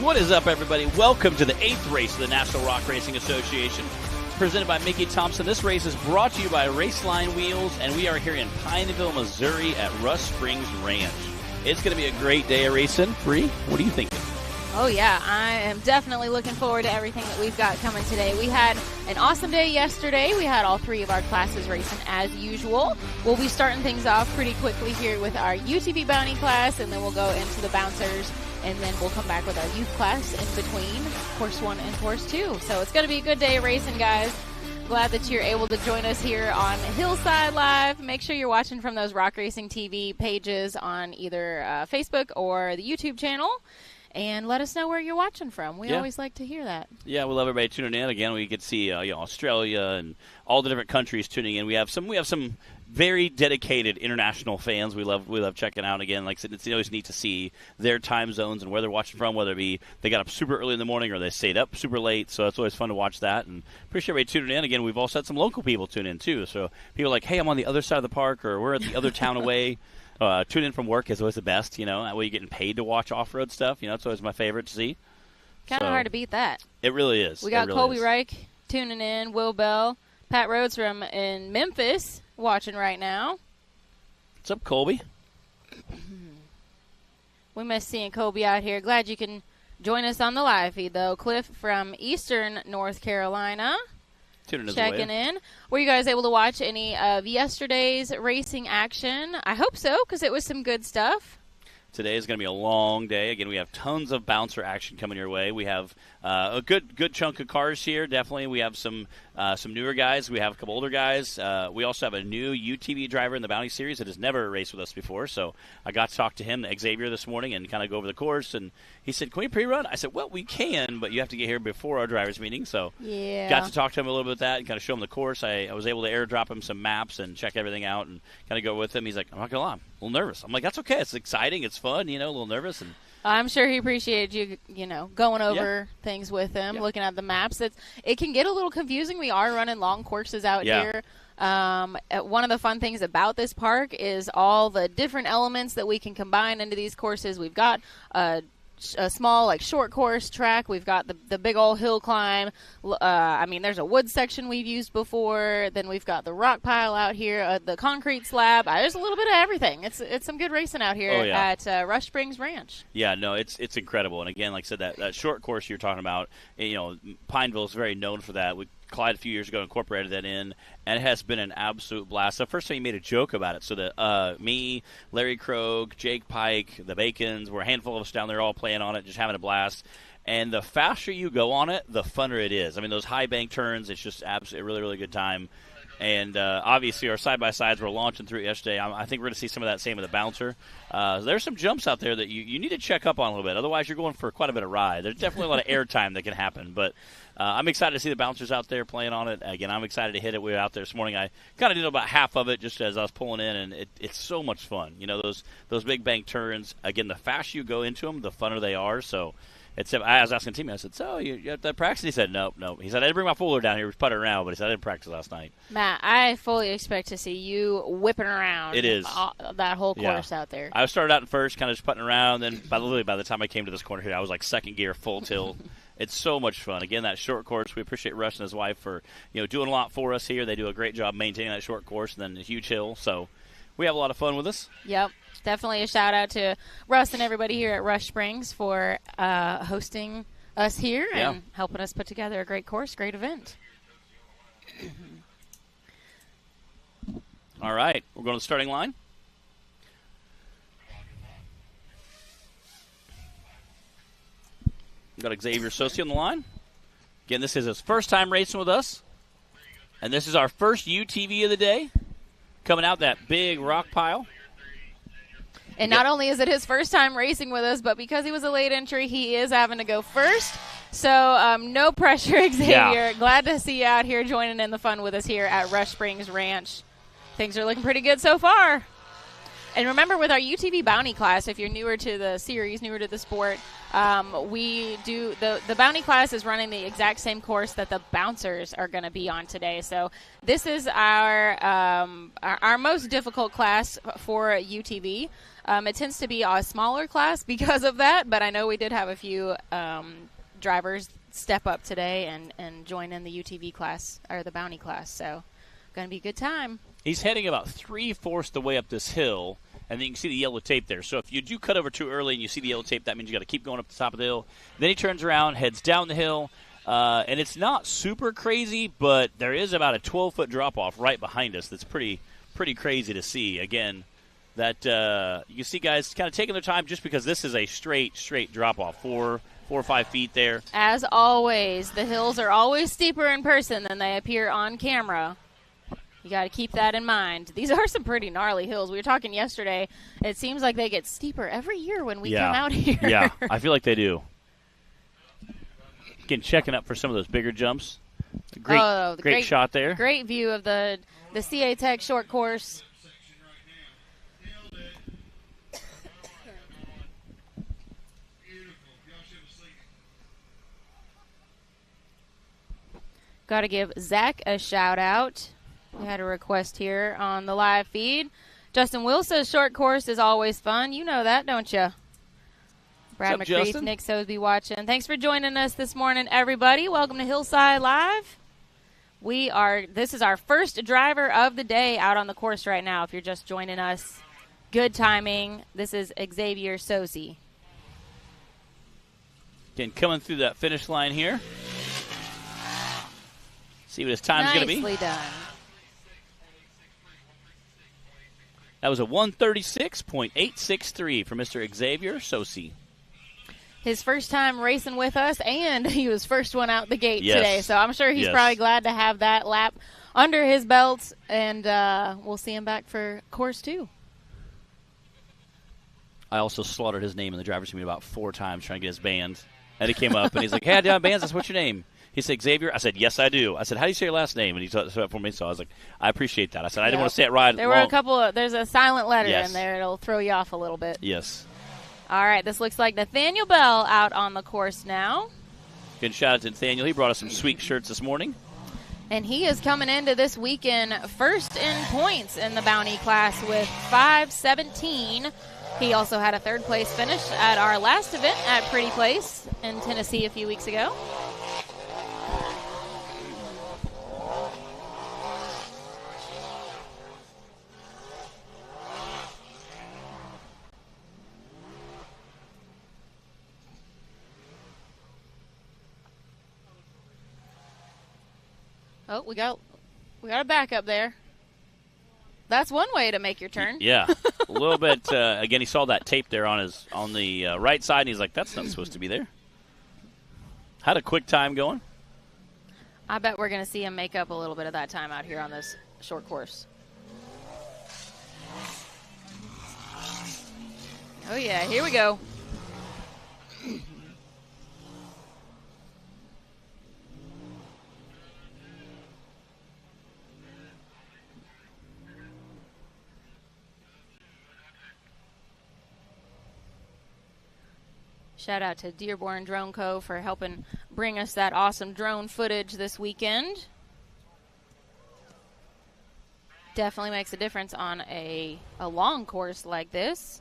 What is up, everybody? Welcome to the 8th race of the National Rock Racing Association. Presented by Mickey Thompson. This race is brought to you by Raceline Wheels, and we are here in Pineville, Missouri at Rush Springs Ranch. It's going to be a great day of racing. Bree, what do you think? Oh, yeah, I am definitely looking forward to everything that we've got coming today. We had an awesome day yesterday. We had all three of our classes racing as usual. We'll be starting things off pretty quickly here with our UTV bounty class, and then we'll go into the bouncers, and then we'll come back with our youth class in between Course 1 and Course 2. So it's going to be a good day of racing, guys. Glad that you're able to join us here on Hillside Live. Make sure you're watching from those Rock Racing TV pages on either Facebook or the YouTube channel. And let us know where you're watching from. We always like to hear that. Yeah, we love everybody tuning in. Again, we get to see Australia and all the different countries tuning in. We have some very dedicated international fans. We love checking out. Again, like I said, it's always neat to see their time zones and where they're watching from. Whether it be they got up super early in the morning or they stayed up super late. So it's always fun to watch that. And appreciate everybody tuning in. Again, we've also had some local people tune in too. So people are like, hey, I'm on the other side of the park, or we're at the other town away. Tune in from work is always the best, That way you're getting paid to watch off-road stuff. It's always my favorite to see. Kind of hard to beat that. It really is. We got Colby Reich tuning in, Will Bell, Pat Rhodes from in Memphis watching right now. What's up, Colby? We miss seeing Colby out here. Glad you can join us on the live feed, though. Cliff from Eastern North Carolina. Checking in. Were you guys able to watch any of yesterday's racing action? I hope so, because it was some good stuff. Today is going to be a long day. Again, we have tons of bouncer action coming your way. We have a good chunk of cars here. Definitely, we have some newer guys. We have a couple older guys. We also have a new UTV driver in the Bounty Series that has never raced with us before. So I got to talk to him, Xavier, this morning and kind of go over the course. And he said, "Can we pre-run?" I said, "Well, we can, but you have to get here before our drivers' meeting." So got to talk to him a little bit about that and kind of show him the course. I was able to airdrop him some maps and check everything out and kind of go with him. He's like, "I'm not going to lie, I'm a little nervous." I'm like, "That's okay. It's exciting. It's fun, a little nervous." And I'm sure he appreciated you, going over things with him, looking at the maps. It can get a little confusing. We are running long courses out here. One of the fun things about this park is all the different elements that we can combine into these courses. We've got a small, short course track. We've got the big old hill climb. There's a wood section we've used before. Then we've got the rock pile out here, the concrete slab. There's a little bit of everything. It's some good racing out here at Rush Springs Ranch. Yeah, no, it's incredible. And again, like I said, that short course you're talking about, Pineville is very known for that. Clyde a few years ago incorporated that in, and it has been an absolute blast. The first time he made a joke about it, so that me, Larry Krogh, Jake Pike, the Bacons, we're a handful of us down there all playing on it, just having a blast. And the faster you go on it, the funner it is. Those high bank turns, it's just absolutely a really, really good time. And obviously our side-by-sides were launching through yesterday. I think we're going to see some of that same with the bouncer. There's some jumps out there that you need to check up on a little bit. Otherwise, you're going for quite a bit of ride. There's definitely a lot of air time that can happen. But I'm excited to see the bouncers out there playing on it. Again, I'm excited to hit it. We were out there this morning. I kind of did about half of it just as I was pulling in, and it's so much fun. Those big bank turns, again, the faster you go into them, the funner they are. So I was asking Timmy, I said, "So you have to practice?" He said, "No." He said, "I didn't bring my fuller down here. We putted around," but he said, "I didn't practice last night." Matt, I fully expect to see you whipping around. It is that whole course out there. I started out in first, kind of just putting around. Then by the time I came to this corner here, I was like second gear, full tilt. It's so much fun. Again, that short course, we appreciate Rush and his wife for doing a lot for us here. They do a great job maintaining that short course and then a huge hill. So we have a lot of fun with this. Yep. Definitely a shout-out to Russ and everybody here at Rush Springs for hosting us here and helping us put together a great course, great event. All right. We're going to the starting line. We've got Xavier S on the line. Again, this is his first time racing with us. And this is our first UTV of the day. Coming out that big rock pile. And not only is it his first time racing with us, but because he was a late entry, he is having to go first. So no pressure, Xavier. Yeah. Glad to see you out here joining in the fun with us here at Rush Springs Ranch. Things are looking pretty good so far. And remember, with our UTV Bounty class, if you're newer to the series, newer to the sport, we do the Bounty class is running the exact same course that the bouncers are going to be on today. So this is our most difficult class for UTV. It tends to be a smaller class because of that, but I know we did have a few drivers step up today and join in the UTV class, or the Bounty class. So going to be a good time. He's heading about 3/4 the way up this hill, and then you can see the yellow tape there. So if you do cut over too early and you see the yellow tape, that means you got to keep going up the top of the hill. Then he turns around, heads down the hill, and it's not super crazy, but there is about a 12-foot drop-off right behind us that's pretty crazy to see. Again, that you can see guys kind of taking their time just because this is a straight drop-off, 4 or 5 feet there. As always, the hills are always steeper in person than they appear on camera. You got to keep that in mind. These are some pretty gnarly hills. We were talking yesterday. It seems like they get steeper every year when we come out here. Yeah, I feel like they do. Again, checking up for some of those bigger jumps. Great shot there. Great view of the CA Tech short course. Got to give Zach a shout out. We had a request here on the live feed. Justin Will says short course is always fun. You know that, don't you? Brad McCreath, Nick Sosby watching. Thanks for joining us this morning, everybody. Welcome to Hillside Live. This is our first driver of the day out on the course right now. If you're just joining us, good timing. This is Xavier S. Again, coming through that finish line here. See what his time's going to be. Nicely done. That was a 1:36.863 for Mr. Xavier S. His first time racing with us, and he was first one out the gate today. So I'm sure he's probably glad to have that lap under his belt, and we'll see him back for course 2. I also slaughtered his name in the driver's meet about 4 times trying to get his band. And he came up, and he's like, "Hey, I do have bands. That's what's your name?" He said, "Xavier." I said, "Yes, I do." I said, "How do you say your last name?" And he said it for me, so I was like, "I appreciate that." I said, "I didn't want to say it right." There were a couple there's a silent letter in there. It'll throw you off a little bit. Yes. All right, this looks like Nathaniel Bell out on the course now. Good shout out to Nathaniel. He brought us some sweet shirts this morning. And he is coming into this weekend first in points in the Bounty class with 5:17. He also had a third place finish at our last event at Pretty Place in Tennessee a few weeks ago. Oh, we got a backup there. That's one way to make your turn. Yeah, a little bit. Again, he saw that tape there on the right side, and he's like, "That's not supposed to be there." Had a quick time going. I bet we're going to see him make up a little bit of that time out here on this short course. Oh yeah, here we go. Shout out to Dearborn Drone Co. for helping bring us that awesome drone footage this weekend. Definitely makes a difference on a long course like this.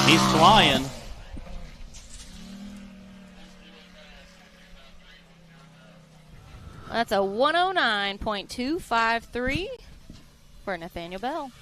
He's flying. That's a 109.253 for Nathaniel Bell.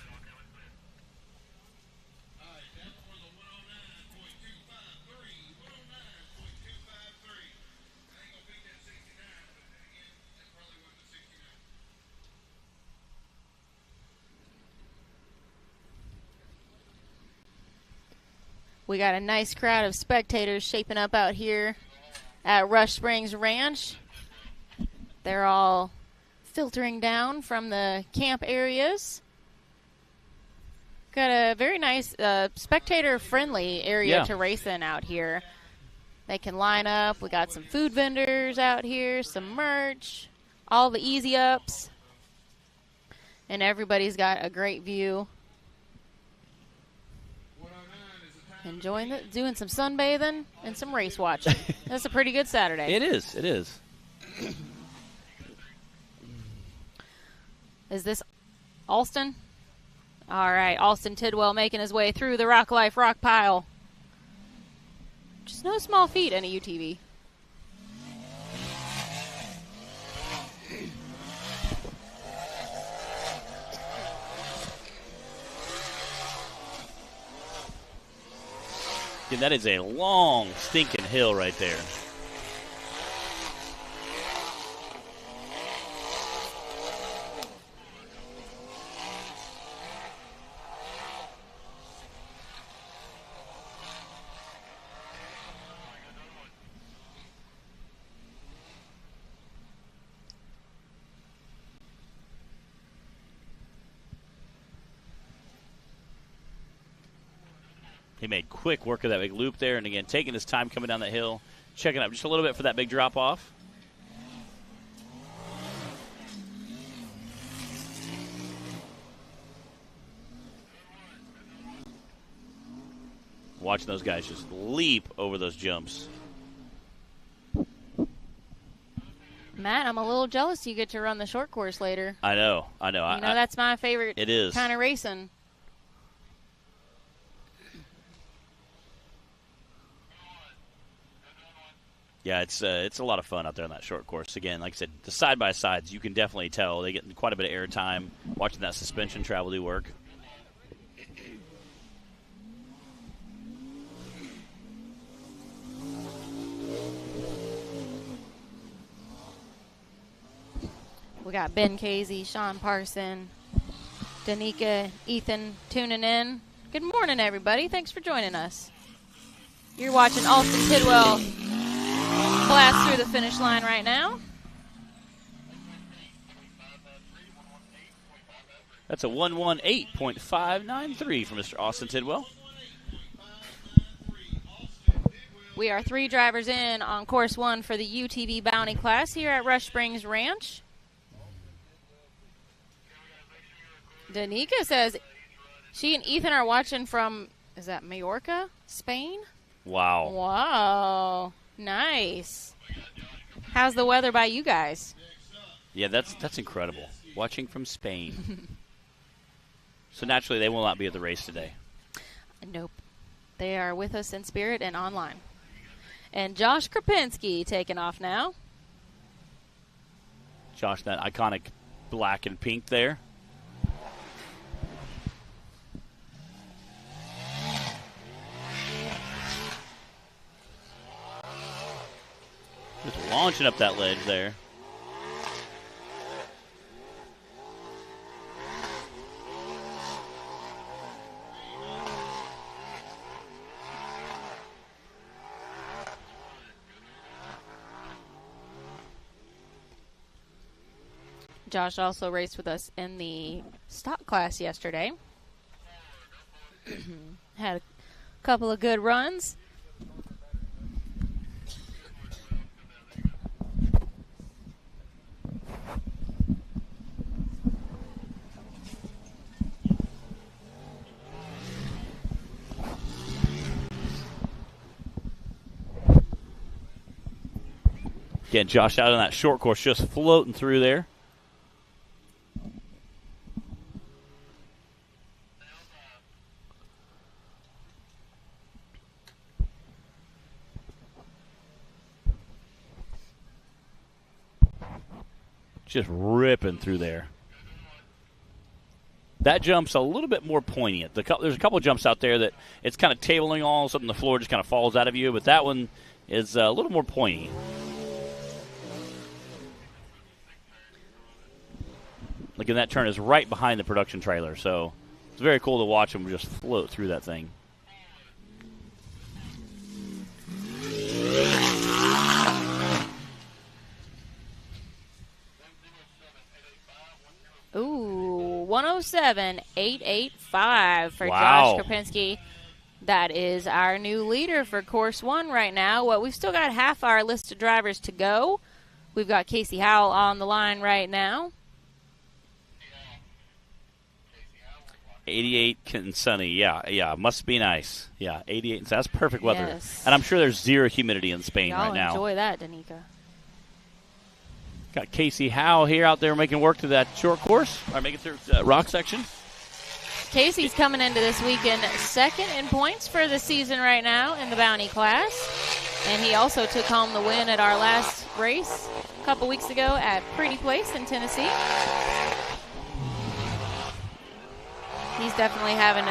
We got a nice crowd of spectators shaping up out here at Rush Springs Ranch. They're all filtering down from the camp areas. Got a very nice spectator-friendly area to race in out here. They can line up. We got some food vendors out here, some merch, all the easy ups. And everybody's got a great view. Enjoying it, doing some sunbathing and some race watching. That's a pretty good Saturday. It is. It is. Is this Alston? All right, Alston Tidwell making his way through the Rock Life rock pile. Just no small feat in a UTV. Yeah, that is a long, stinking hill right there. He made quick work of that big loop there, and again, taking his time coming down that hill, checking up just a little bit for that big drop-off. Watching those guys just leap over those jumps. Matt, I'm a little jealous you get to run the short course later. I know. You know, that's my favorite kind of racing. Yeah, it's a lot of fun out there on that short course. Again, like I said, the side-by-sides, you can definitely tell. They get quite a bit of air time watching that suspension travel do work. We got Ben Casey, Sean Parson, Danica, Ethan tuning in. Good morning, everybody. Thanks for joining us. You're watching Alston Tidwell blast through the finish line right now. That's a 118.593 from Mr. Austin Tidwell. We are 3 drivers in on course 1 for the UTV Bounty class here at Rush Springs Ranch. Danica says she and Ethan are watching from, is that Majorca, Spain? Wow. Wow. Nice. How's the weather by you guys? Yeah, that's incredible. Watching from Spain. So naturally, they will not be at the race today. Nope. They are with us in spirit and online. And Josh Krapinski taking off now. Josh, that iconic black and pink there. Just launching up that ledge there. Josh also raced with us in the stock class yesterday. Had a couple of good runs. Again, Josh out on that short course, just floating through there. Just ripping through there. That jump's a little bit more poignant. There's a couple of jumps out there that it's kind of tabling all of a sudden the floor just kind of falls out of you, but that one is a little more poignant. Look, and that turn is right behind the production trailer, so it's very cool to watch them just float through that thing. 107.885 for Josh Kropinski. That is our new leader for Course 1 right now. Well, we've still got half our list of drivers to go. We've got Casey Howell on the line right now. 88 and sunny. Yeah, must be nice. Yeah, 88 and sunny. That's perfect weather. Yes. And I'm sure there's zero humidity in Spain right now. Enjoy that, Danica. Got Casey Howell here out there making work to that short course, or making through rock section. Casey's coming into this weekend second in points for the season right now in the Bounty class. And he also took home the win at our last race a couple weeks ago at Pretty Place in Tennessee. He's definitely having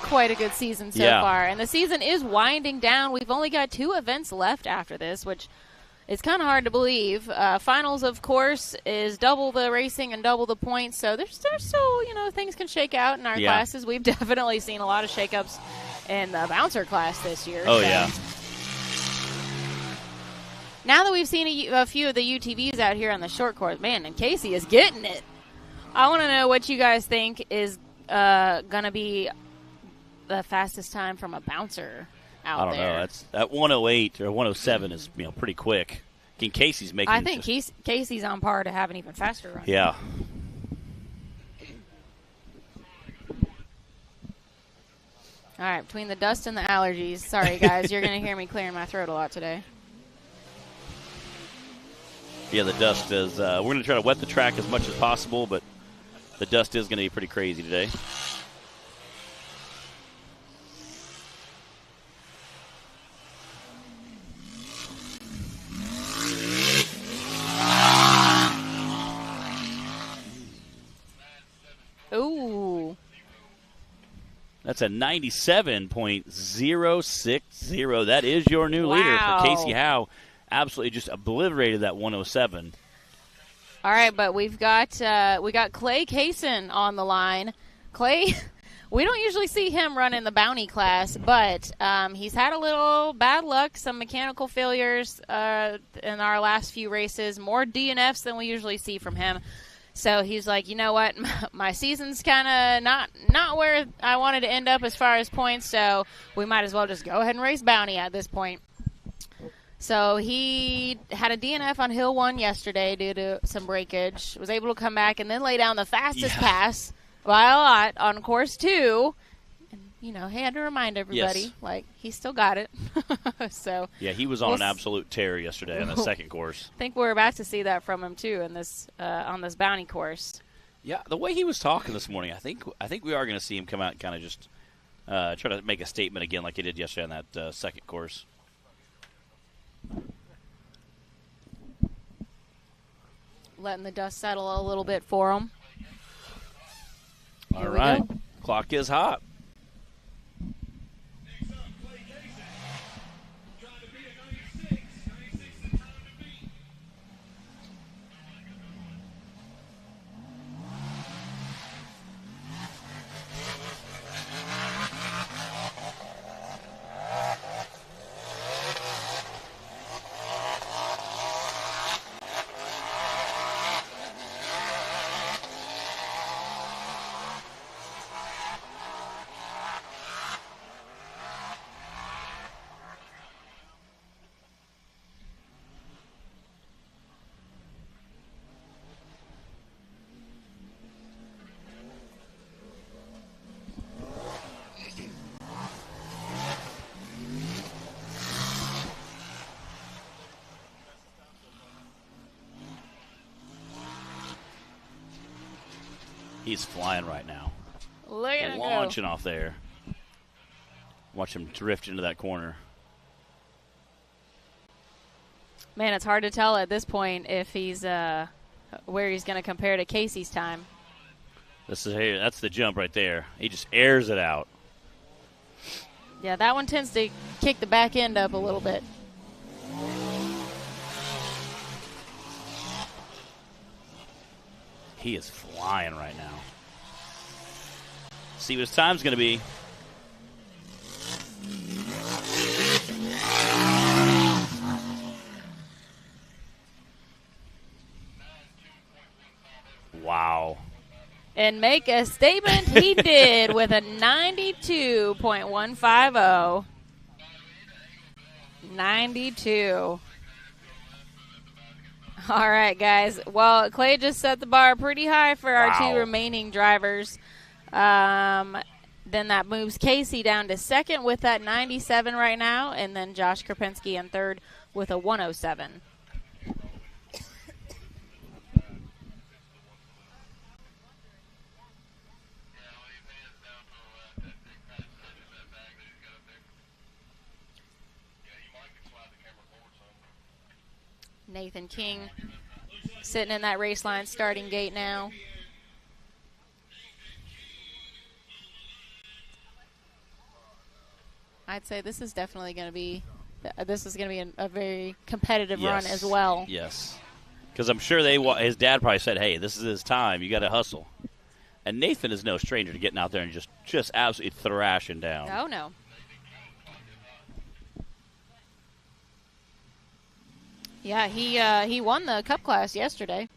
quite a good season so far. And the season is winding down. We've only got 2 events left after this, which is kind of hard to believe. Finals, of course, is double the racing and double the points. So there's still, things can shake out in our classes. We've definitely seen a lot of shakeups in the bouncer class this year. Oh, yeah. Now that we've seen a few of the UTVs out here on the short course, man, and Casey is getting it. I want to know what you guys think is going to be the fastest time from a bouncer out there. I don't know. That's at 108 or 107 is pretty quick. Casey's making. I think Casey's on par to have an even faster run. Yeah. All right, between the dust and the allergies. Sorry, guys, you're going to hear me clearing my throat a lot today. Yeah, the dust is. We're going to try to wet the track as much as possible, but the dust is going to be pretty crazy today. Ooh. That's a 97.060. That is your new leader for Casey Howe. Absolutely just obliterated that 107. All right, but we got Clay Kaysen on the line. Clay, we don't usually see him run in the bounty class, but he's had a little bad luck, some mechanical failures in our last few races, more DNFs than we usually see from him. So he's like, you know what, my season's kind of not where I wanted to end up as far as points, so we might as well just go ahead and race bounty at this point. So he had a DNF on Hill 1 yesterday due to some breakage, was able to come back and then lay down the fastest pass by a lot on course 2. And, he had to remind everybody, he still got it. So yeah, he was on an absolute tear yesterday on the second course. I think we're about to see that from him, too, in this on this bounty course. Yeah, the way he was talking this morning, I think we are going to see him come out and kind of just try to make a statement again like he did yesterday on that second course. Letting the dust settle a little bit for him. All right. Clock is hot. He's flying right now. Look at him launching off there. Watch him drift into that corner. Man, it's hard to tell at this point if he's where he's going to compare to Casey's time. That's the jump right there. He just airs it out. Yeah, that one tends to kick the back end up a little bit. He is flying right now. See what his time's going to be. Wow. and make a statement. He did with a 92.150. 92. All right, guys. Well, Clay just set the bar pretty high for our two remaining drivers. Then that moves Casey down to second with that 97 right now, and then Josh Krupinski in third with a 107. Nathan King sitting in that Raceline starting gate now. I'd say this is definitely going to be a very competitive run as well. Yes, because I'm sure his dad probably said, "Hey, this is his time. You got to hustle." And Nathan is no stranger to getting out there and just absolutely thrashing down. Oh no. Yeah, he won the Cup class yesterday.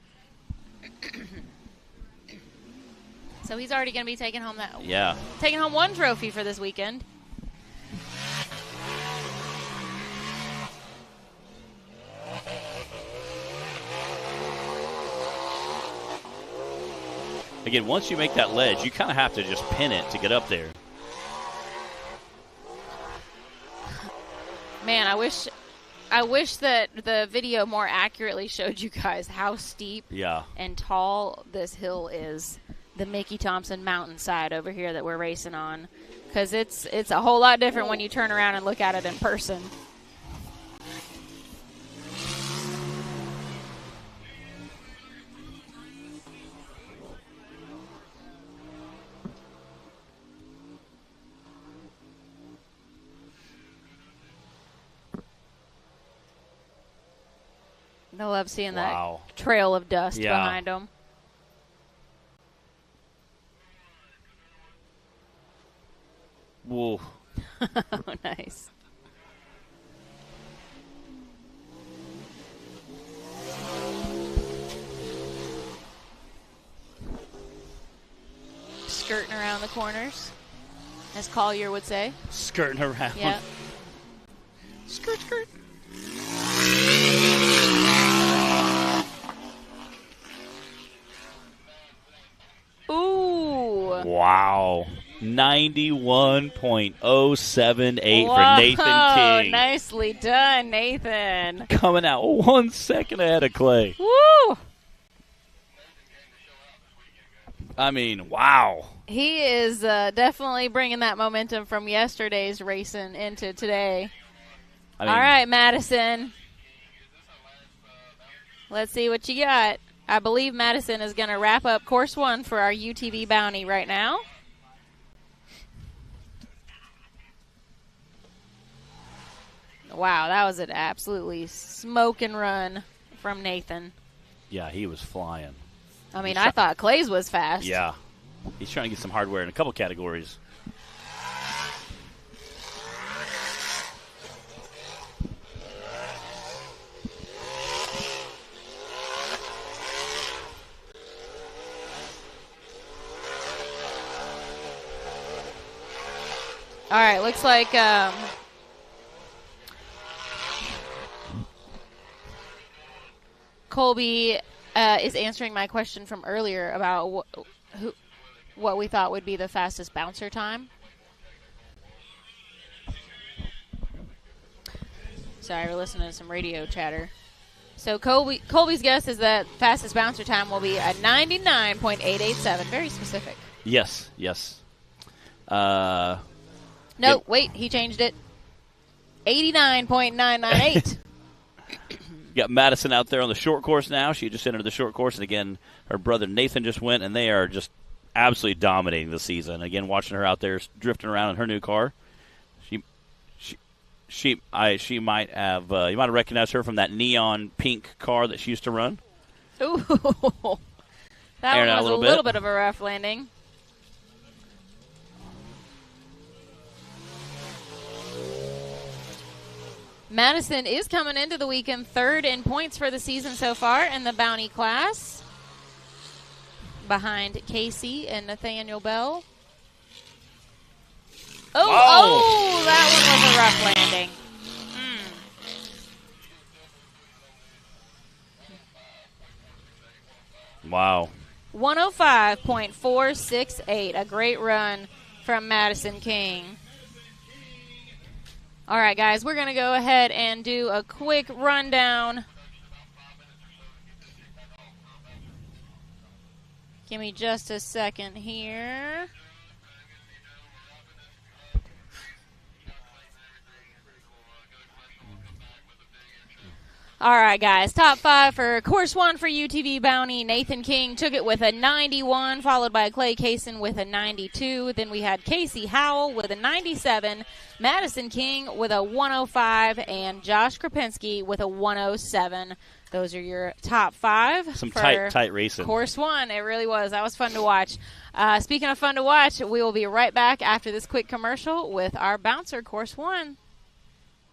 So he's already going to be taking home one trophy for this weekend. Again, once you make that ledge, you kind of have to just pin it to get up there. Man, I wish that the video more accurately showed you guys how steep and tall this hill is, the Mickey Thompson mountainside over here that we're racing on, because it's a whole lot different when you turn around and look at it in person. I love seeing that trail of dust behind them. Whoa. Oh, nice. Skirting around the corners, as Collier would say. Skirting around. Yeah. Skirt, skirt. Ooh. Wow. 91.078 for Nathan King. Nicely done, Nathan. Coming out 1 second ahead of Clay. Woo! I mean, wow. He is definitely bringing that momentum from yesterday's racing into today. All right, Madison. Let's see what you got. I believe Madison is going to wrap up course one for our UTV bounty right now. Wow, that was an absolutely smoking run from Nathan. Yeah, he was flying. I mean, I thought Clay's was fast. Yeah. He's trying to get some hardware in a couple categories. All right, looks like Colby is answering my question from earlier about what we thought would be the fastest bouncer time. Sorry, we're listening to some radio chatter. So Colby's guess is that fastest bouncer time will be at 99.887. Very specific. Yes. No, wait, he changed it. 89.998. Got Madison out there on the short course now. She just entered the short course, and again, her brother Nathan just went, and they are just absolutely dominating the season. Again, watching her out there drifting around in her new car. She might have you might have recognized her from that neon pink car that she used to run. Ooh, that one was a little bit of a rough landing. Madison is coming into the weekend third in points for the season so far in the bounty class. behind Casey and Nathaniel Bell. Oh, that one was a rough landing. Wow. 105.468, a great run from Madison King. All right, guys, we're going to go ahead and do a quick rundown. Give me just a second here. All right, guys, top 5 for course 1 for UTV Bounty. Nathan King took it with a 91, followed by Clay Kaysen with a 92. Then we had Casey Howell with a 97, Madison King with a 105, and Josh Krapinski with a 107. Those are your top 5. Some tight racing. Course 1, it really was. That was fun to watch. Speaking of fun to watch, we will be right back after this quick commercial with our bouncer, course 1.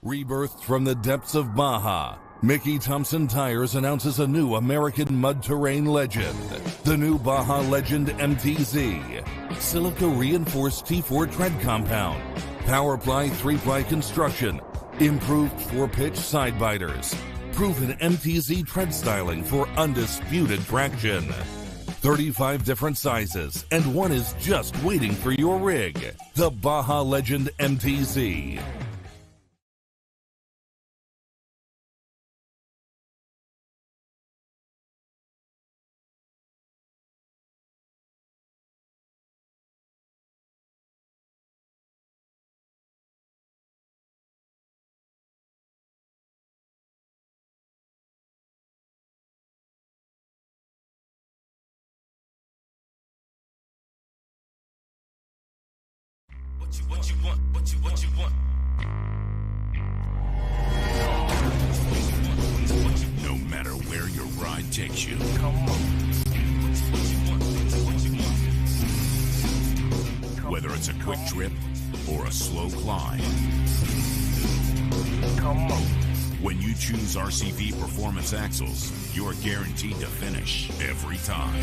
Rebirthed from the depths of Baja, Mickey Thompson Tires announces a new American mud terrain legend. The new Baja Legend MTZ. Silica reinforced T4 tread compound. Powerply 3-ply construction. Improved 4-pitch side biters. Proven MTZ tread styling for undisputed traction. 35 different sizes, and one is just waiting for your rig. The Baja Legend MTZ. What you want? No matter where your ride takes you. Come on. Whether it's a quick trip or a slow climb. Come on. When you choose RCV Performance Axles, you're guaranteed to finish every time.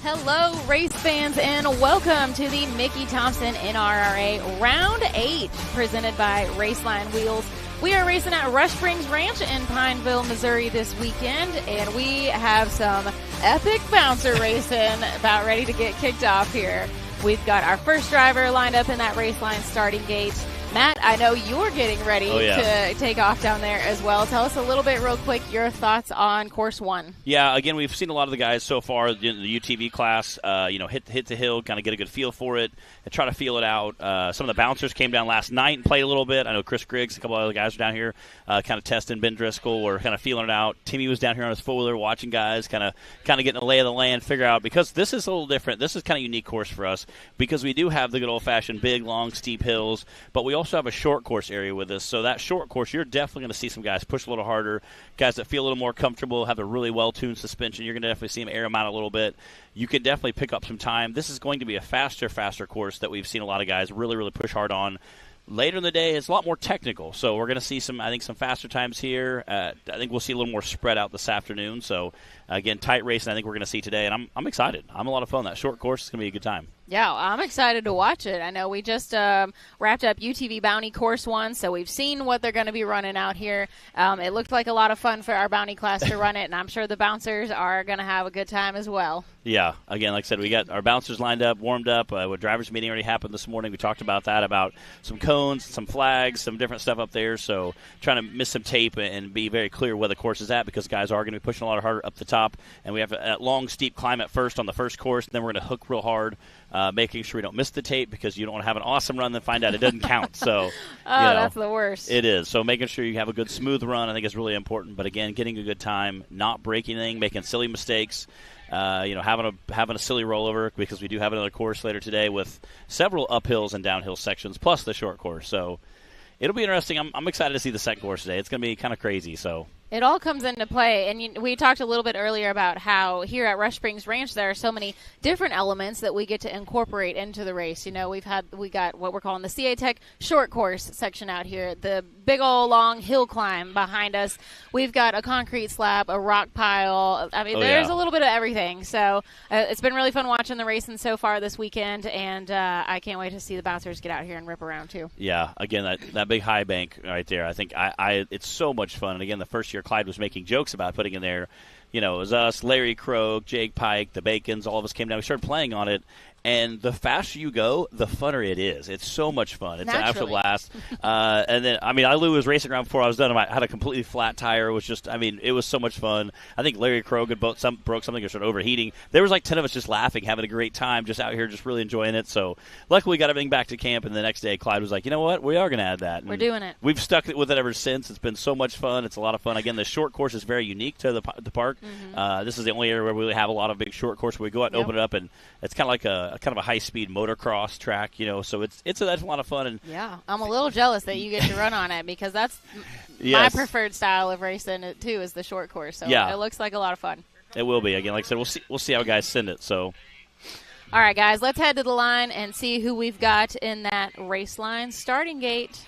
Hello, race fans, and welcome to the Mickey Thompson NRRA Round 8, presented by Raceline Wheels. We are racing at Rush Springs Ranch in Pineville, Missouri this weekend, and we have some epic bouncer racing about ready to get kicked off here. We've got our first driver lined up in that Raceline starting gate. Matt, I know you're getting ready to take off down there as well. Tell us a little bit real quick your thoughts on course 1. Yeah, again, we've seen a lot of the guys so far in the UTV class, hit the hill, kind of get a good feel for it, and try to feel it out. Some of the bouncers came down last night and played a little bit. I know Chris Griggs, a couple of other guys were down here kind of testing. Ben Driscoll were kind of feeling it out. Timmy was down here on his four-wheeler watching guys, kind of getting the lay of the land, figure out, because this is a little different. This is kind of a unique course for us because we do have the good old-fashioned big, long, steep hills, but we also have a short course area with us. So that short course, you're definitely going to see some guys push a little harder, guys that feel a little more comfortable, have a really well-tuned suspension. You're going to definitely see them air them out a little bit. You can definitely pick up some time. This is going to be a faster course that we've seen a lot of guys really push hard on. Later in the day, it's a lot more technical. So we're going to see some faster times here. I think we'll see a little more spread out this afternoon. So, again, tight racing I think we're going to see today. And I'm excited. I'm a lot of fun. That short course is going to be a good time. Yeah, I'm excited to watch it. I know we just wrapped up UTV Bounty Course 1, so we've seen what they're going to be running out here. It looked like a lot of fun for our Bounty class to run it, and I'm sure the bouncers are going to have a good time as well. Yeah, again, like I said, we got our bouncers lined up, warmed up. What drivers' meeting already happened this morning. We talked about that, about some cones, some flags, some different stuff up there. So trying to miss some tape and be very clear where the course is at, because guys are going to be pushing a lot harder up the top. And we have a long, steep climb at first on the first course, and then we're going to hook real hard. Making sure we don't miss the tape, because you don't want to have an awesome run and then find out it doesn't count. So, that's the worst. It is. So making sure you have a good, smooth run, I think, is really important. But again, getting a good time, not breaking anything, making silly mistakes, having a silly rollover, because we do have another course later today with several uphills and downhill sections, plus the short course. So it'll be interesting. I'm excited to see the second course today. It's going to be kind of crazy. So. It all comes into play, and we talked a little bit earlier about how here at Rush Springs Ranch there are so many different elements that we get to incorporate into the race. We got what we're calling the CA Tech short course section out here, the big old long hill climb behind us. We've got a concrete slab, a rock pile. I mean, there's a little bit of everything. So it's been really fun watching the racing so far this weekend, and I can't wait to see the bouncers get out here and rip around too. Yeah, again, that big high bank right there, I think it's so much fun. And again, the first year Clyde was making jokes about putting in there. It was us, Larry Krogh, Jake Pike, the Bacons, all of us came down. We started playing on it. And the faster you go, the funner it is. It's so much fun. It's an absolute blast. And then, I Lou was racing around before I was done. I had a completely flat tire. It was just, it was so much fun. I think Larry Krogh had broke something or started overheating. There was like 10 of us just laughing, having a great time, just out here, just really enjoying it. So luckily we got everything back to camp, and the next day Clyde was like, you know what, we are going to add that. And we're doing it. We've stuck with it ever since. It's been so much fun. It's a lot of fun. Again, the short course is very unique to the park. Mm-hmm. This is the only area where we really have a lot of big short course where we go out and open it up, and it's kind of like a high-speed motocross track, so that's a lot of fun. And yeah, I'm a little jealous that you get to run on it, because that's my preferred style of racing too, is the short course. So it looks like a lot of fun. It will be. Again, like I said, we'll see how guys send it. So, all right, guys, let's head to the line and see who we've got in that Raceline starting gate.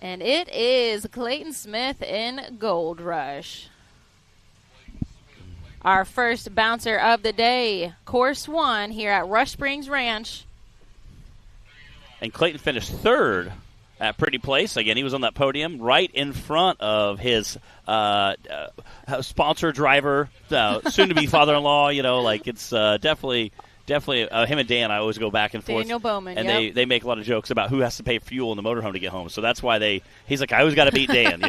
And it is Clayton Smith in Gold Rush. Our first bouncer of the day, Course 1 here at Rush Springs Ranch. And Clayton finished third at Pretty Place. Again, he was on that podium right in front of his sponsor driver, soon-to-be father-in-law. It's definitely him and Dan. I always go back and forth. Daniel Bowman, and they make a lot of jokes about who has to pay fuel in the motorhome to get home. So that's why he's like, I always got to beat Dan.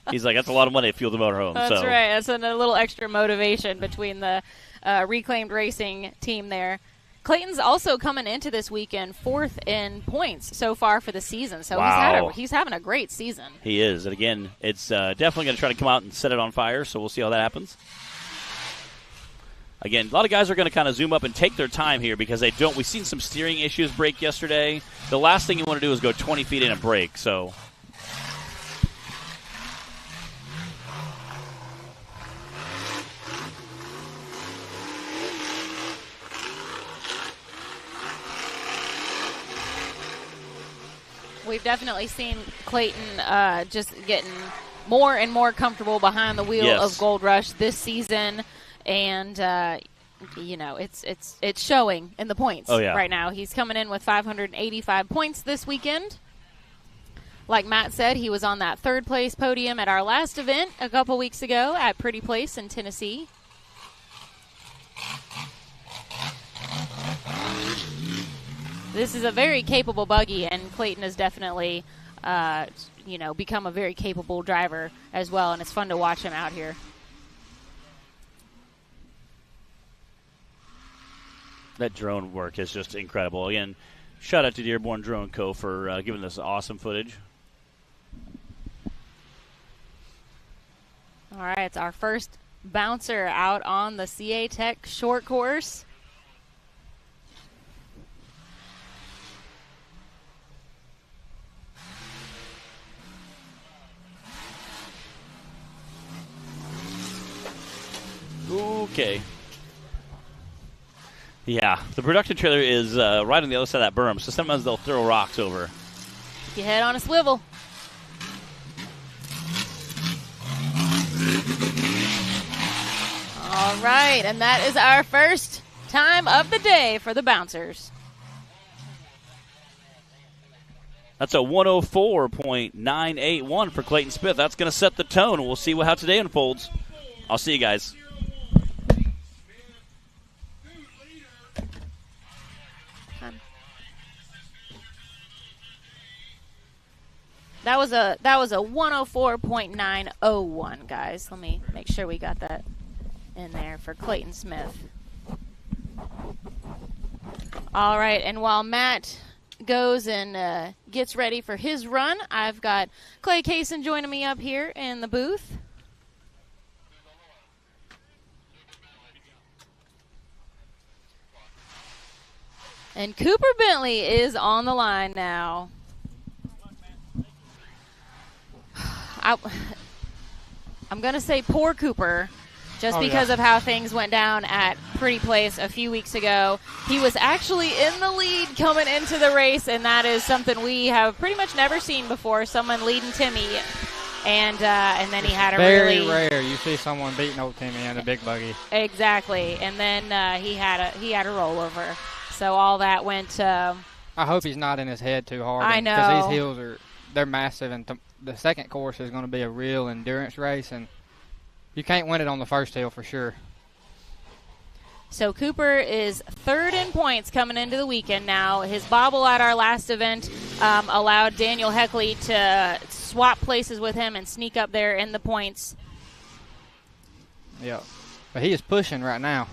He's like, that's a lot of money to fuel the motorhome. That's right. That's a little extra motivation between the Reclaimed Racing team there. Clayton's also coming into this weekend fourth in points so far for the season. So he's having a great season. He is. And again, it's definitely going to try to come out and set it on fire. So we'll see how that happens. Again, a lot of guys are going to kind of zoom up and take their time here, because we've seen some steering issues break yesterday. The last thing you want to do is go 20 feet in and brake. So we've definitely seen Clayton just getting more and more comfortable behind the wheel of Gold Rush this season. And, it's showing in the points right now. He's coming in with 585 points this weekend. Like Matt said, he was on that third place podium at our last event a couple weeks ago at Pretty Place in Tennessee. This is a very capable buggy, and Clayton has definitely, become a very capable driver as well, and it's fun to watch him out here. That drone work is just incredible. Again, shout out to Dearborn Drone Co. for giving us awesome footage. All right, it's our first bouncer out on the CA Tech short course. Okay. Yeah, the production trailer is right on the other side of that berm, so sometimes they'll throw rocks over. Keep your head on a swivel. All right, and that is our first time of the day for the bouncers. That's a 104.981 for Clayton Smith. That's going to set the tone. We'll see how today unfolds. I'll see you guys. That was a 104.901, guys. Let me make sure we got that in there for Clayton Smith. All right, and while Matt goes and gets ready for his run, I've got Clay Kaysen joining me up here in the booth. And Cooper Bentley is on the line now. I'm going to say poor Cooper just because of how things went down at Pretty Place a few weeks ago. He was actually in the lead coming into the race, and that is something we have pretty much never seen before, someone leading Timmy. And then he had a very rare you see someone beating old Timmy in a big buggy. Exactly. And then he had a rollover. So all that went I hope he's not in his head too hard. I know. Because these hills they're massive, and the second course is going to be a real endurance race, and you can't win it on the first hill for sure. So Cooper is third in points coming into the weekend now. His bobble at our last event allowed Daniel Heckley to swap places with him and sneak up there in the points. Yeah, but he is pushing right now.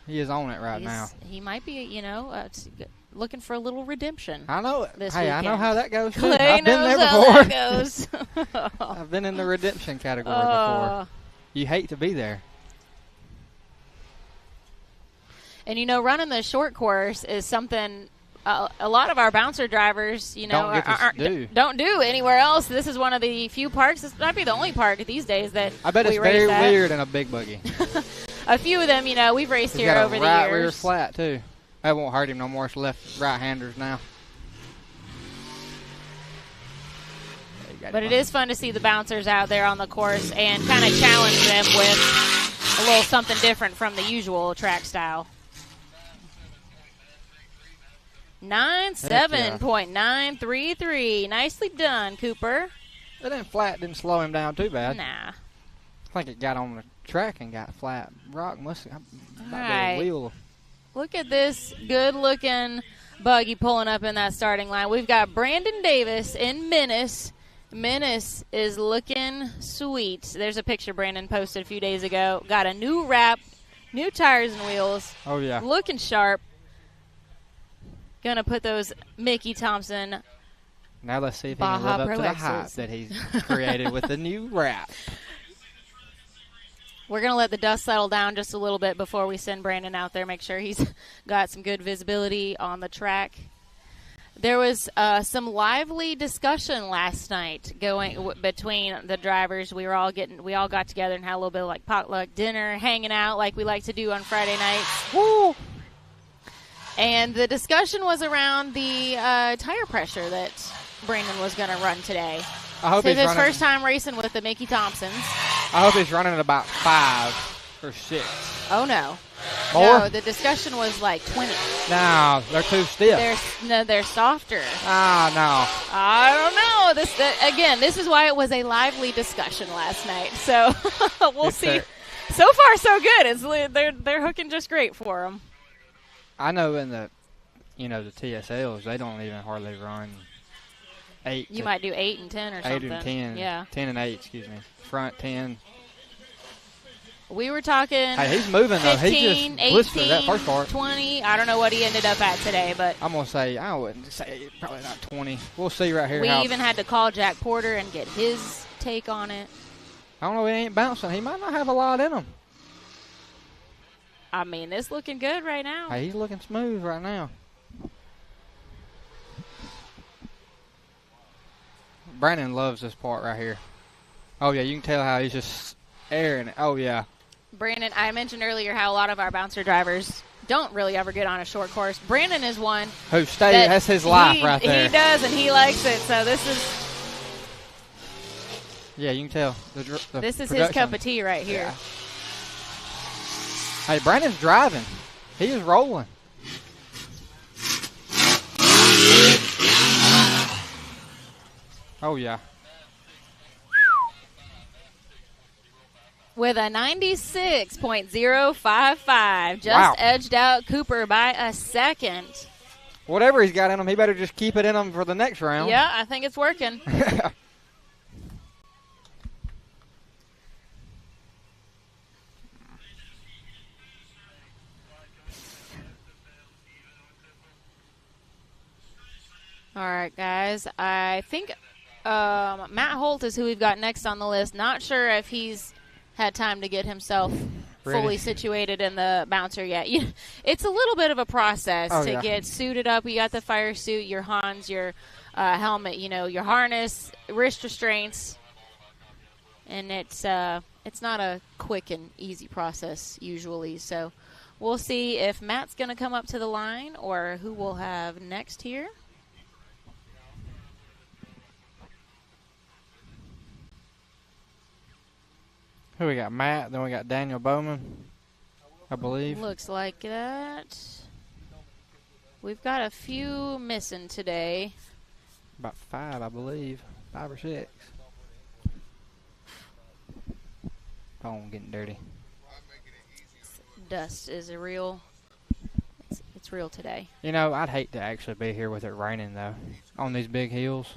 He is on it right now. He might be, looking for a little redemption. I know it. This hey, weekend. I know how that goes. Clay I've been there knows before. How that goes. I've been in the redemption category before. You hate to be there. And running the short course is something a lot of our bouncer drivers, don't do anywhere else. This is one of the few parks. This might be the only park these days that I bet it's very weird in a big buggy. A few of them, we've raced here over the years. Rear flat too. That won't hurt him no more. It's left right-handers now. But it is fun to see the bouncers out there on the course and kind of challenge them with a little something different from the usual track style. 97.933. Nicely done, Cooper. That flat didn't slow him down too bad. Nah. I think it got on the track and got flat. Rock must have right. a wheel. Look at this good-looking buggy pulling up in that starting line. We've got Brandon Davis in Menace. Menace is looking sweet. There's a picture Brandon posted a few days ago. Got a new wrap, new tires and wheels. Oh, yeah. Looking sharp. Going to put those Mickey Thompson Now let's see if he Baja can live up Pro to the X's. hype that he's created with the new wrap. We're going to let the dust settle down just a little bit before we send Brandon out there, make sure he's got some good visibility on the track. There was some lively discussion last night going between the drivers. We all got together and had a little bit of like potluck dinner, hanging out like we like to do on Friday nights. Woo! And the discussion was around the tire pressure that Brandon was going to run today. I hope it's he's his first time racing with the Mickey Thompsons. I hope he's running at about 5 or 6. Oh, no. More? No, the discussion was like 20. No, they're too stiff. They're softer. Ah, no. I don't know. This is why it was a lively discussion last night. So we'll see. So far, so good. They're hooking just great for them. I know in the TSLs, they don't even hardly run 8. You might do 8 and 10 or something. 8 and 10. Yeah. 10 and 8, excuse me. Front 10. We were talking. Hey, he's moving 15, though. He just blistered that first part. 20. I don't know what he ended up at today, but I'm gonna say I wouldn't say probably not 20. We'll see right here. We even had to call Jack Porter and get his take on it. I don't know. He ain't bouncing. He might not have a lot in him. I mean, it's looking good right now. Hey, he's looking smooth right now. Brandon loves this part right here. Oh yeah, you can tell how he's just airing it. Oh yeah. Brandon, I mentioned earlier how a lot of our bouncer drivers don't really ever get on a short course. Brandon is one who stays. That's his life right there. He does, and he likes it. So this is. Yeah, you can tell. This is his cup of tea right here. Hey, Brandon's driving. He is rolling. Oh, yeah. With a 96.055. Just edged out Cooper by a second. Whatever he's got in him, he better just keep it in him for the next round. Yeah, I think it's working. All right, guys. I think Matt Holt is who we've got next on the list. Not sure if he's had time to get himself fully situated in the bouncer yet. It's a little bit of a process to get suited up. You got the fire suit, your Hans, your helmet, your harness, wrist restraints, and it's not a quick and easy process usually. So we'll see if Matt's going to come up to the line or who we'll have next here. Who we got? Matt. Then we got Daniel Bowman, I believe. Looks like that. We've got a few missing today. About 5, I believe. 5 or 6. Phone getting dirty. Dust is it's real today. I'd hate to actually be here with it raining, though, on these big hills.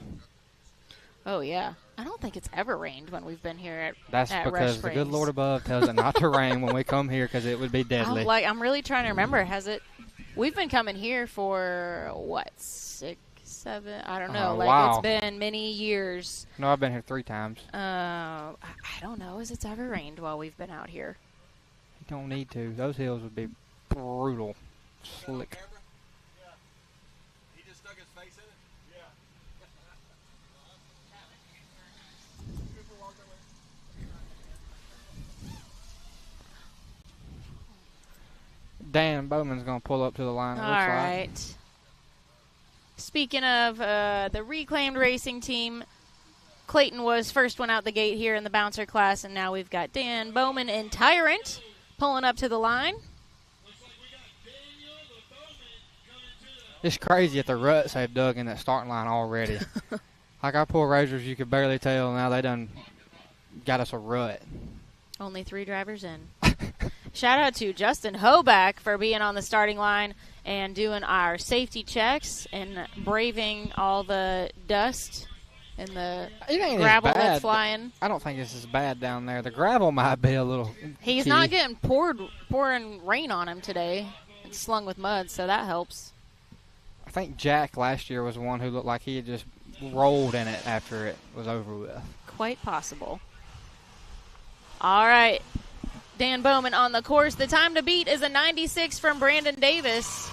Oh, yeah. I don't think it's ever rained when we've been here at That's at because Rush the Springs. good Lord above tells it not to rain when we come here because it would be deadly. I'm really trying to remember. Has it? We've been coming here for, 6, 7? I don't know. Wow. It's been many years. No, I've been here 3 times. I don't know as it's ever rained while we've been out here. You don't need to. Those hills would be brutal. Slick. He just stuck his face in it? Yeah. Dan Bowman's going to pull up to the line. All right. Speaking of the reclaimed racing team, Clayton was first one out the gate here in the bouncer class, and now we've got Dan Bowman and Tyrant pulling up to the line. It's crazy at the ruts they've dug in that starting line already. Like our poor racers, you could barely tell. Now they done got us a rut. Only 3 drivers in. Shout out to Justin Hoback for being on the starting line and doing our safety checks and braving all the dust and the gravel that's flying. I don't think this is bad down there. The gravel might be a little He's not getting pouring rain on him today. It's slung with mud, so that helps. I think Jack last year was the one who looked like he had just rolled in it after it was over with. Quite possible. All right. Dan Bowman on the course. The time to beat is a 96 from Brandon Davis.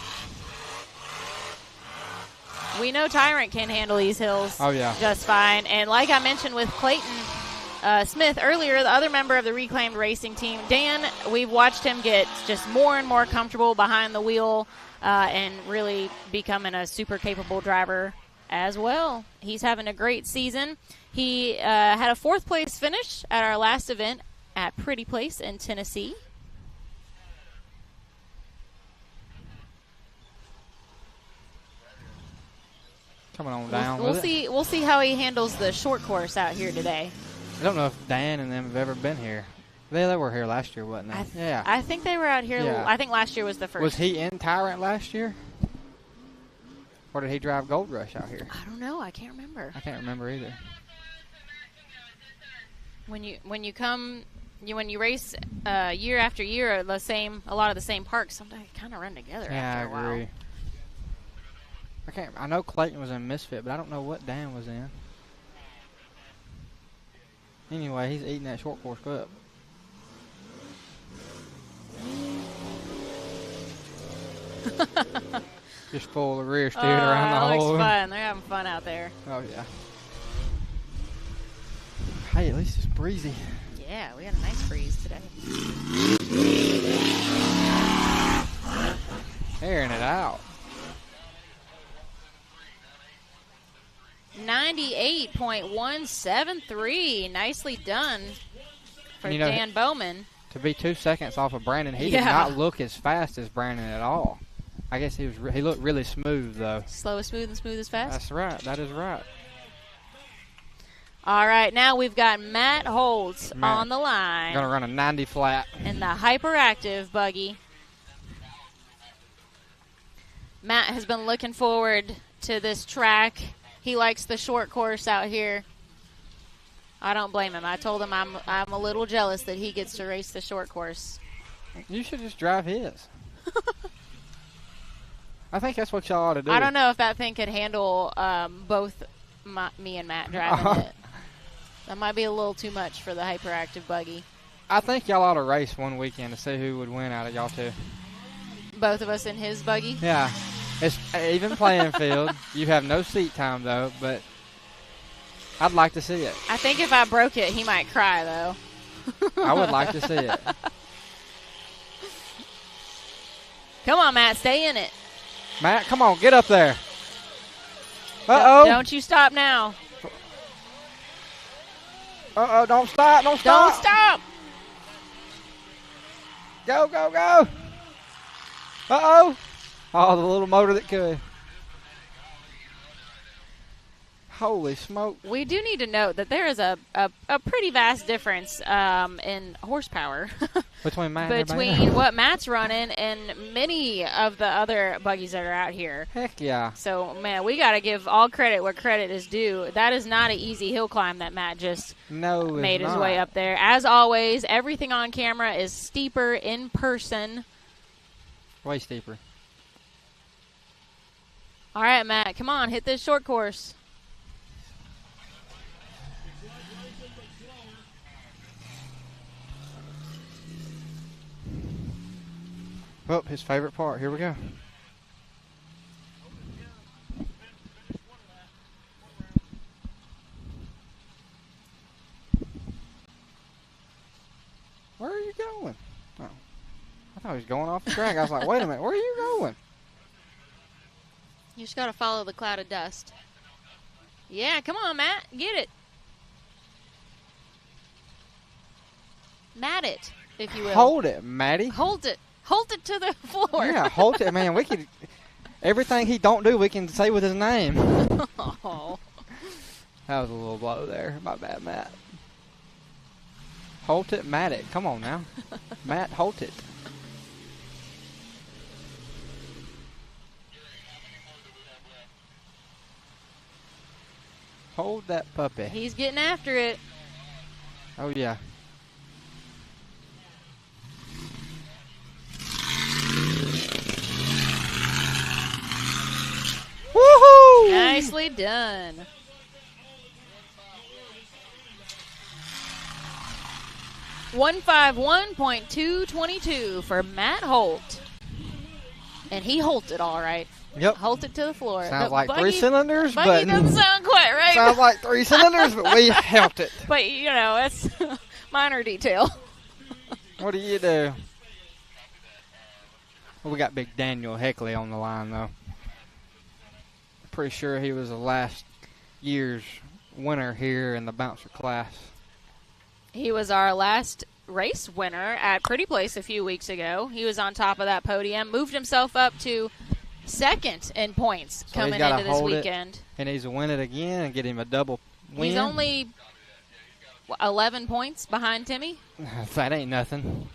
We know Tyrant can handle these hills just fine. And like I mentioned with Clayton Smith earlier, the other member of the reclaimed racing team, Dan, we've watched him get just more and more comfortable behind the wheel and really becoming a super capable driver as well. He's having a great season. He had a 4th place finish at our last event at Pretty Place in Tennessee. Coming on down. We'll see how he handles the short course out here today. I don't know if Dan and them have ever been here. They were here last year, wasn't they? I think they were out here. Yeah. I think last year was the first. Was he in Tyrant last year? Or did he drive Gold Rush out here? I don't know. I can't remember. I can't remember either. When you race year after year, a lot of the same parks, sometimes they kind of run together after a while. I agree. I know Clayton was in Misfit, but I don't know what Dan was in. Anyway, he's eating that short course cup. Just full of rear steering around the hole. Looks fun. They're having fun out there. Oh, yeah. Hey, at least it's breezy. Yeah, we had a nice breeze today. Airing it out. 98.173. Nicely done for Dan Bowman. To be 2 seconds off of Brandon, he did not look as fast as Brandon at all. I guess he looked really smooth, though. Slow as smooth and smooth as fast? That's right. That is right. All right, now we've got Matt Holtz on the line. Going to run a 90 flat. In the hyperactive buggy. Matt has been looking forward to this track. He likes the short course out here. I don't blame him. I told him I'm a little jealous that he gets to race the short course. You should just drive his. I think that's what y'all ought to do. I don't know if that thing could handle both me and Matt driving it. That might be a little too much for the hyperactive buggy. I think y'all ought to race one weekend to see who would win out of y'all two. Both of us in his buggy? Yeah. It's even playing field. You have no seat time, though, but I'd like to see it. I think if I broke it, he might cry, though. I would like to see it. Come on, Matt. Stay in it. Matt, come on. Get up there. Uh-oh. Don't you stop now. Uh-oh. Don't stop. Don't stop. Don't stop. Go, go, go. Uh-oh. Oh, the little motor that could. Holy smoke. We do need to note that there is a pretty vast difference in horsepower between what Matt's running and many of the other buggies that are out here. Heck yeah. So, man, we got to give all credit where credit is due. That is not an easy hill climb that Matt just made his way up there. As always, everything on camera is steeper in person. Way steeper. All right, Matt, come on, hit this short course. Oh, his favorite part. Here we go. Where are you going? Oh, I thought he was going off the track. I was like, wait a minute, where are you going? You just got to follow the cloud of dust. Yeah, come on, Matt. Get it. Mat it, if you will. Hold it, Matty. Hold it. Hold it to the floor. Yeah, hold it, man. We could. Everything he don't do, we can say with his name. Oh. That was a little blow there. My bad, Matt. Hold it, Matt it. Come on now. Matt, hold it. Hold that puppy. He's getting after it. Oh, yeah. Woohoo! Nicely done. .222 for Matt Holt. And he holted all right. Yep. Holted to the floor. Sounds like buggy, 3 cylinders, buggy but doesn't sound quite right. Sounds like 3 cylinders, but we helped it. But, you know, it's minor detail. What do you do? Well, we got big Daniel Heckley on the line, though. Pretty sure he was the last year's winner here in the bouncer class. He was our last race winner at Pretty Place a few weeks ago. He was on top of that podium, moved himself up to second in points coming into this weekend. And he's to win it again and get him a double win. He's only 11 points behind Timmy. That ain't nothing.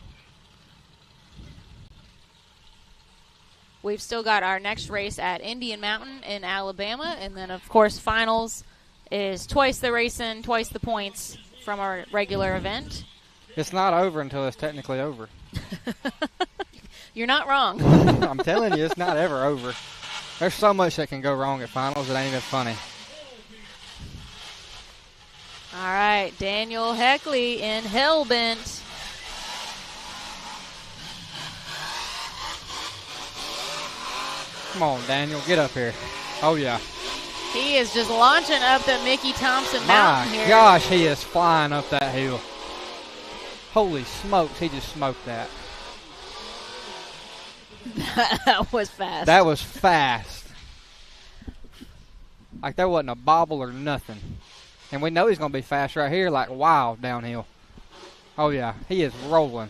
We've still got our next race at Indian Mountain in Alabama. And then, of course, finals is twice the racing, twice the points from our regular event. It's not over until it's technically over. You're not wrong. I'm telling you, it's not ever over. There's so much that can go wrong at finals, it ain't even funny. All right, Daniel Heckley in Hellbent. Come on, Daniel, get up here. Oh, yeah. He is just launching up the Mickey Thompson Mountain here. My gosh, he is flying up that hill. Holy smokes, he just smoked that. That was fast. That was fast. Like there wasn't a bobble or nothing. And we know he's going to be fast right here, like wild downhill. Oh, yeah. He is rolling.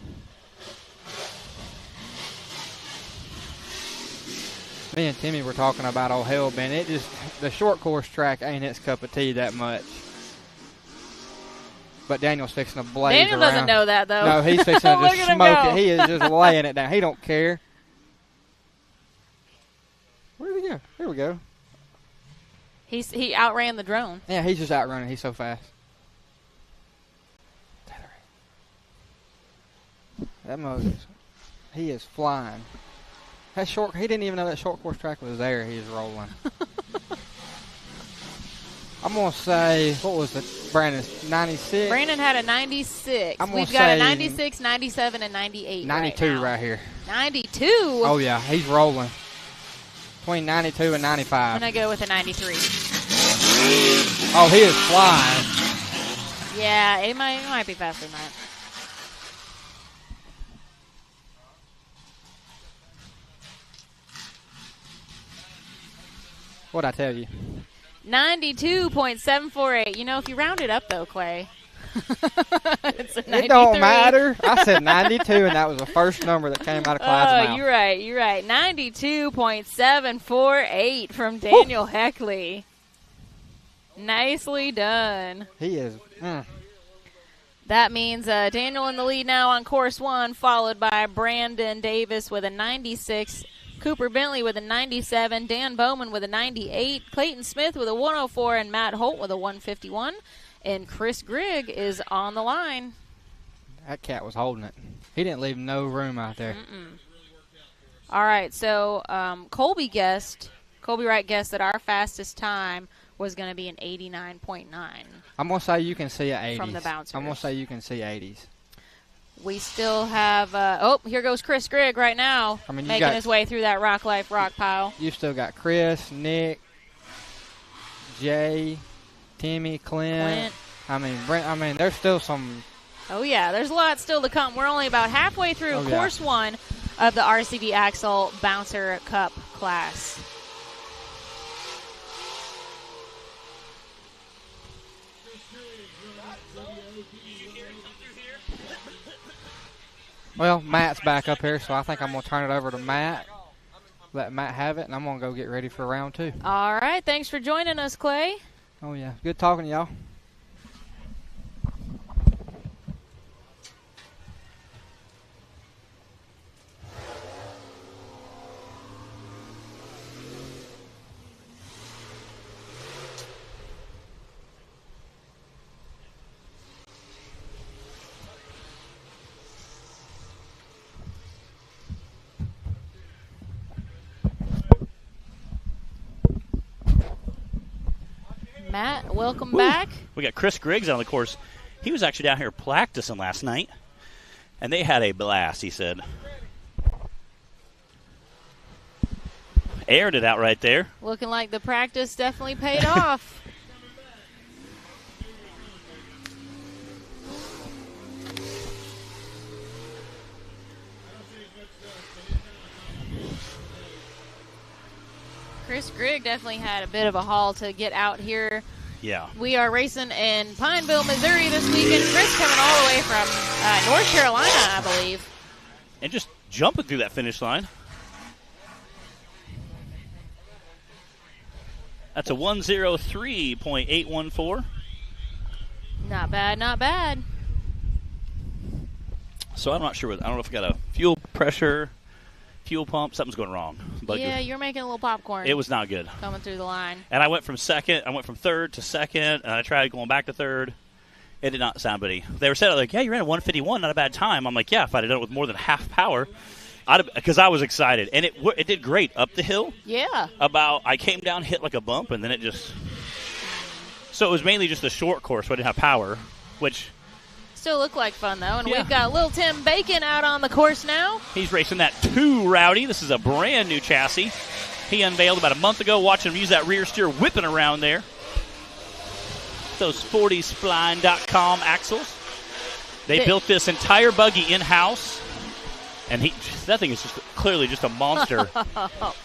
Me and Timmy were talking about old Hellbent. The short course track ain't its cup of tea that much. But Daniel's fixing to blaze Daniel around. doesn't know that, though. No, he's fixing to just smoke it. He is just laying it down. He don't care. Where did he go? There we go. He outran the drone. Yeah, he's just outrunning. He's so fast. That Moses, he is flying. He didn't even know that short course track was there. He is rolling. I'm going to say, what was it, Brandon, 96? Brandon had a 96. We've got a 96, 97, and 98 92 right here. 92? Oh, yeah, he's rolling. Between 92 and 95. I'm going to go with a 93. Oh, he is flying. Yeah, it might be faster than that. What'd I tell you? 92.748. You know, if you round it up, though, Clay, it's a 93. It don't matter. I said 92, and that was the first number that came out of Clyde's mouth. Oh, you're right. 92.748 from Daniel Heckley. Nicely done. He is. That means Daniel in the lead now on course 1, followed by Brandon Davis with a 96, Cooper Bentley with a 97, Dan Bowman with a 98, Clayton Smith with a 104, and Matt Holt with a 151. And Chris Grigg is on the line. That cat was holding it. He didn't leave no room out there. All right, so Colby Wright guessed that our fastest time was going to be an 89.9. I'm going to say you can see an 80s. From the bouncers. I'm going to say you can see 80s. We still have, here goes Chris Grigg right now, making his way through that rock pile. You still got Chris, Nick, Jay, Timmy, Clint. Brent. There's still some. Oh, yeah, there's a lot still to come. We're only about halfway through course 1 of the RCB Axle Bouncer Cup class. Well, Matt's back up here, so I think I'm going to turn it over to Matt. Let Matt have it, and I'm going to go get ready for round 2. All right. Thanks for joining us, Clay. Oh, yeah. Good talking to y'all. Matt, welcome back. We got Chris Griggs on the course. He was actually down here practicing last night, and they had a blast, he said. Aired it out right there. Looking like the practice definitely paid off. Chris Grigg definitely had a bit of a haul to get out here. Yeah. We are racing in Pineville, Missouri this weekend. Chris coming all the way from North Carolina, I believe. And just jumping through that finish line. That's a 1:03.814. Not bad, not bad. So I'm not sure. I don't know if I got a fuel pressure, fuel pump. Something's going wrong. But yeah, you're making a little popcorn. It was not good. Coming through the line. And I went from third to second, and I tried going back to third. It did not sound pretty. They were saying, like, yeah, you ran a 151, not a bad time. I'm like, yeah, if I'd have done it with more than half power, because I was excited. And it did great up the hill. Yeah. I came down, hit like a bump, and then it just. So it was mainly just a short course, so I didn't have power, which. Still look like fun, though. And we've got Lil Tim Bacon out on the course now. He's racing that 2 Rowdy. This is a brand new chassis. He unveiled about a month ago, watching him use that rear steer, whipping around there. Those 40spline.com axles. They built this entire buggy in-house. And that thing is just clearly just a monster.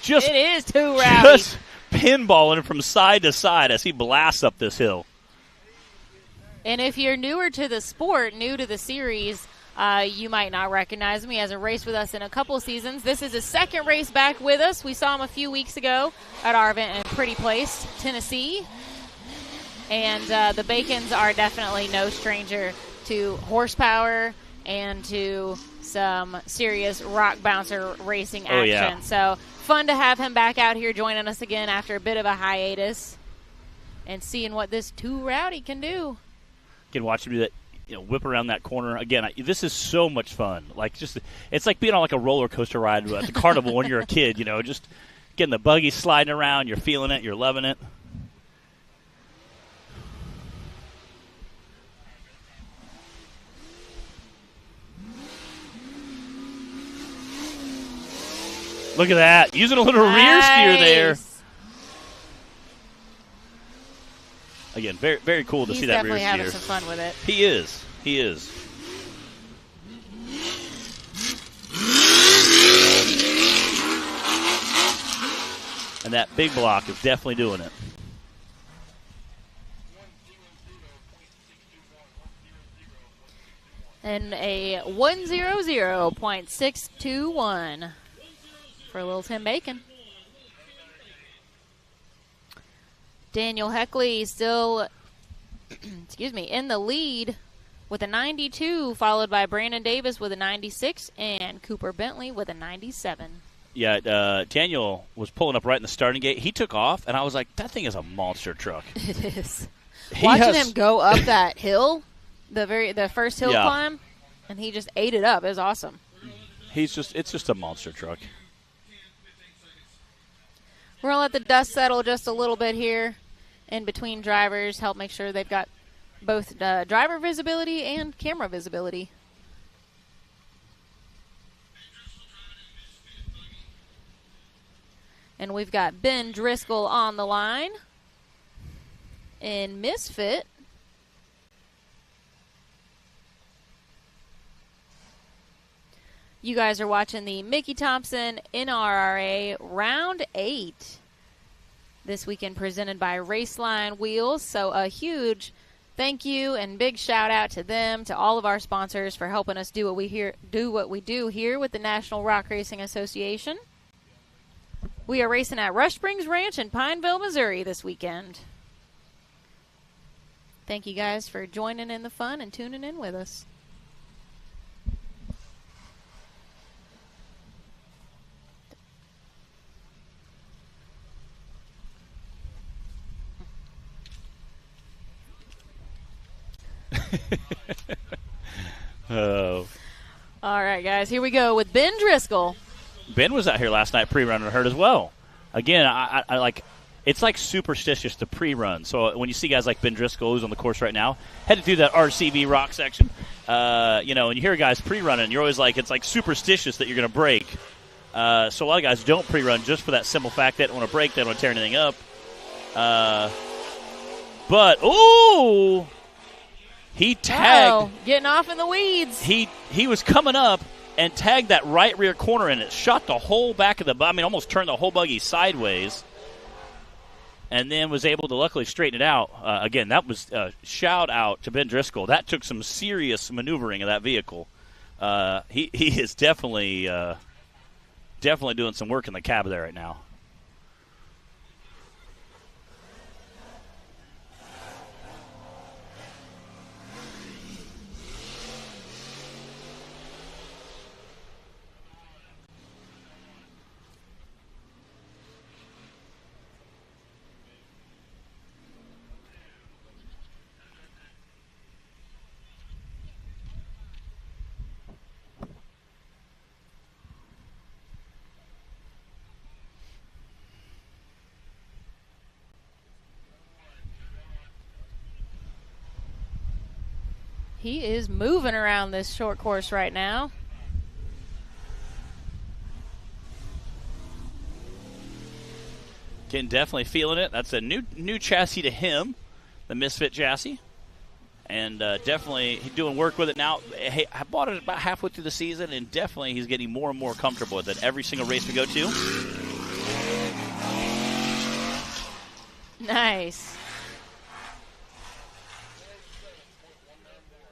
It is 2 Rowdy. Just pinballing from side to side as he blasts up this hill. And if you're newer to the sport, new to the series, you might not recognize him. He hasn't raced with us in a couple seasons. This is his second race back with us. We saw him a few weeks ago at our event in Pretty Place, Tennessee. And the Bacons are definitely no stranger to horsepower and to some serious rock bouncer racing action. Oh, yeah. So fun to have him back out here joining us again after a bit of a hiatus and seeing what this two rowdy can do. You can watch him do that, whip around that corner. Again, this is so much fun. It's like being on like a roller coaster ride at the carnival when you're a kid, just getting the buggy sliding around. You're feeling it. You're loving it. Look at that. Using a little rear steer there. Again, very, very cool to see that rear steer. He's definitely having some fun with it. He is. He is. And that big block is definitely doing it. And a 100.621 for Little Tim Bacon. Daniel Heckley still, in the lead with a 92, followed by Brandon Davis with a 96 and Cooper Bentley with a 97. Yeah, Daniel was pulling up right in the starting gate. He took off, and I was like, that thing is a monster truck. It is. Watching him go up that hill, the first hill climb, and he just ate it up. It was awesome. It's just a monster truck. We're going to let the dust settle just a little bit here in between drivers, help make sure they've got both driver visibility and camera visibility. And we've got Ben Driscoll on the line in Misfit. You guys are watching the Mickey Thompson NRRA Round 8 this weekend, presented by Raceline Wheels. So a huge thank you and big shout out to them, to all of our sponsors for helping us do what we do here with the National Rock Racing Association. We are racing at Rush Springs Ranch in Pineville, Missouri this weekend. Thank you guys for joining in the fun and tuning in with us. Oh. All right, guys, here we go with Ben Driscoll. Ben was out here last night pre-running a herd as well. Again, I like, it's like superstitious to pre-run. So when you see guys like Ben Driscoll, who's on the course right now, headed through that RCV rock section, and you hear guys pre-running, you're always like, it's like superstitious that you're going to break. So a lot of guys don't pre-run just for that simple fact they don't want to break, they don't want to tear anything up. But, ooh! He tagged. Getting off in the weeds. He was coming up and tagged that right rear corner, and it shot the whole back of almost turned the whole buggy sideways, and then was able to luckily straighten it out. Again, that was a shout out to Ben Driscoll. That took some serious maneuvering of that vehicle. He is definitely doing some work in the cab there right now. He is moving around this short course right now. Again, definitely feeling it. That's a new chassis to him, the Misfit chassis. And definitely he's doing work with it now. Hey, I bought it about halfway through the season, and definitely he's getting more and more comfortable with it every single race we go to. Nice.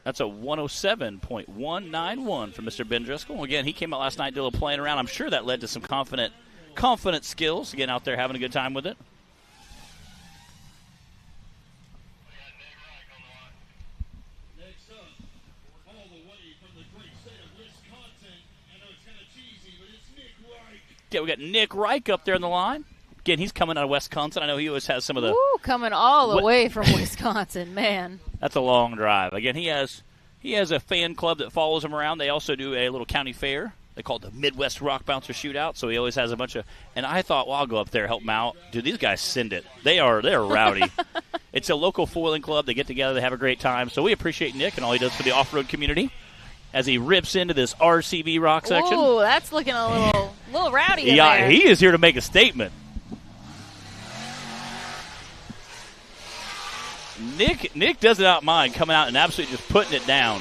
That's a 107.191 for Mr. Ben Driscoll. Again, he came out last night, did a little playing around. I'm sure that led to some confident skills. Again, out there having a good time with it. Next up, all the way from the great state of Wisconsin. I know it's kind of cheesy, but it's Nick Reich. Yeah, we got Nick Reich up there in the line. Again, he's coming out of Wisconsin. I know he always has some of the... Ooh, coming all the way from Wisconsin, man. That's a long drive. Again, he has a fan club that follows him around. They also do a little county fair. They call it the Midwest Rock Bouncer Shootout. So he always has a bunch of... And I thought, well, I'll go up there, help him out. Dude, these guys send it. They're rowdy. It's a local foiling club. They get together. They have a great time. So we appreciate Nick and all he does for the off-road community as he rips into this RCV rock section. Ooh, that's looking a little rowdy in Yeah, there. he is here to make a statement. Nick does not mind coming out and absolutely just putting it down.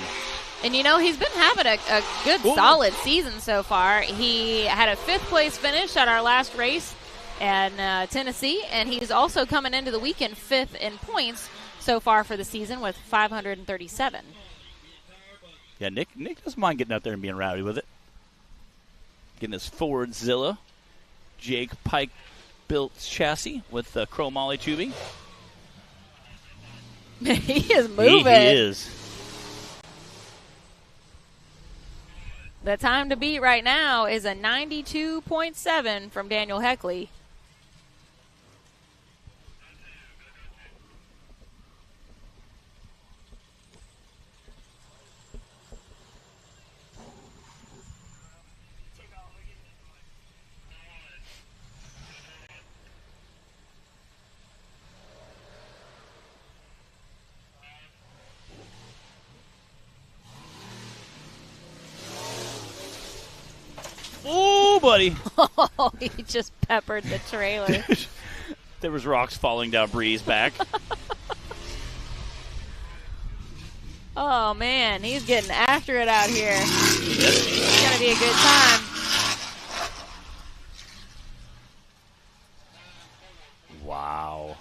And, he's been having a good, solid season so far. He had a 5th place finish at our last race in Tennessee, and he's also coming into the weekend 5th in points so far for the season with 537. Yeah, Nick doesn't mind getting out there and being rowdy with it. Getting his Ford Zilla, Jake Pike built chassis with the chromoly tubing. He is moving. He is. The time to beat right now is a 92.7 from Daniel Heckley. Oh, buddy. Oh, he just peppered the trailer. There was rocks falling down Bree's back. Oh, man, he's getting after it out here. It's going to be a good time. Wow.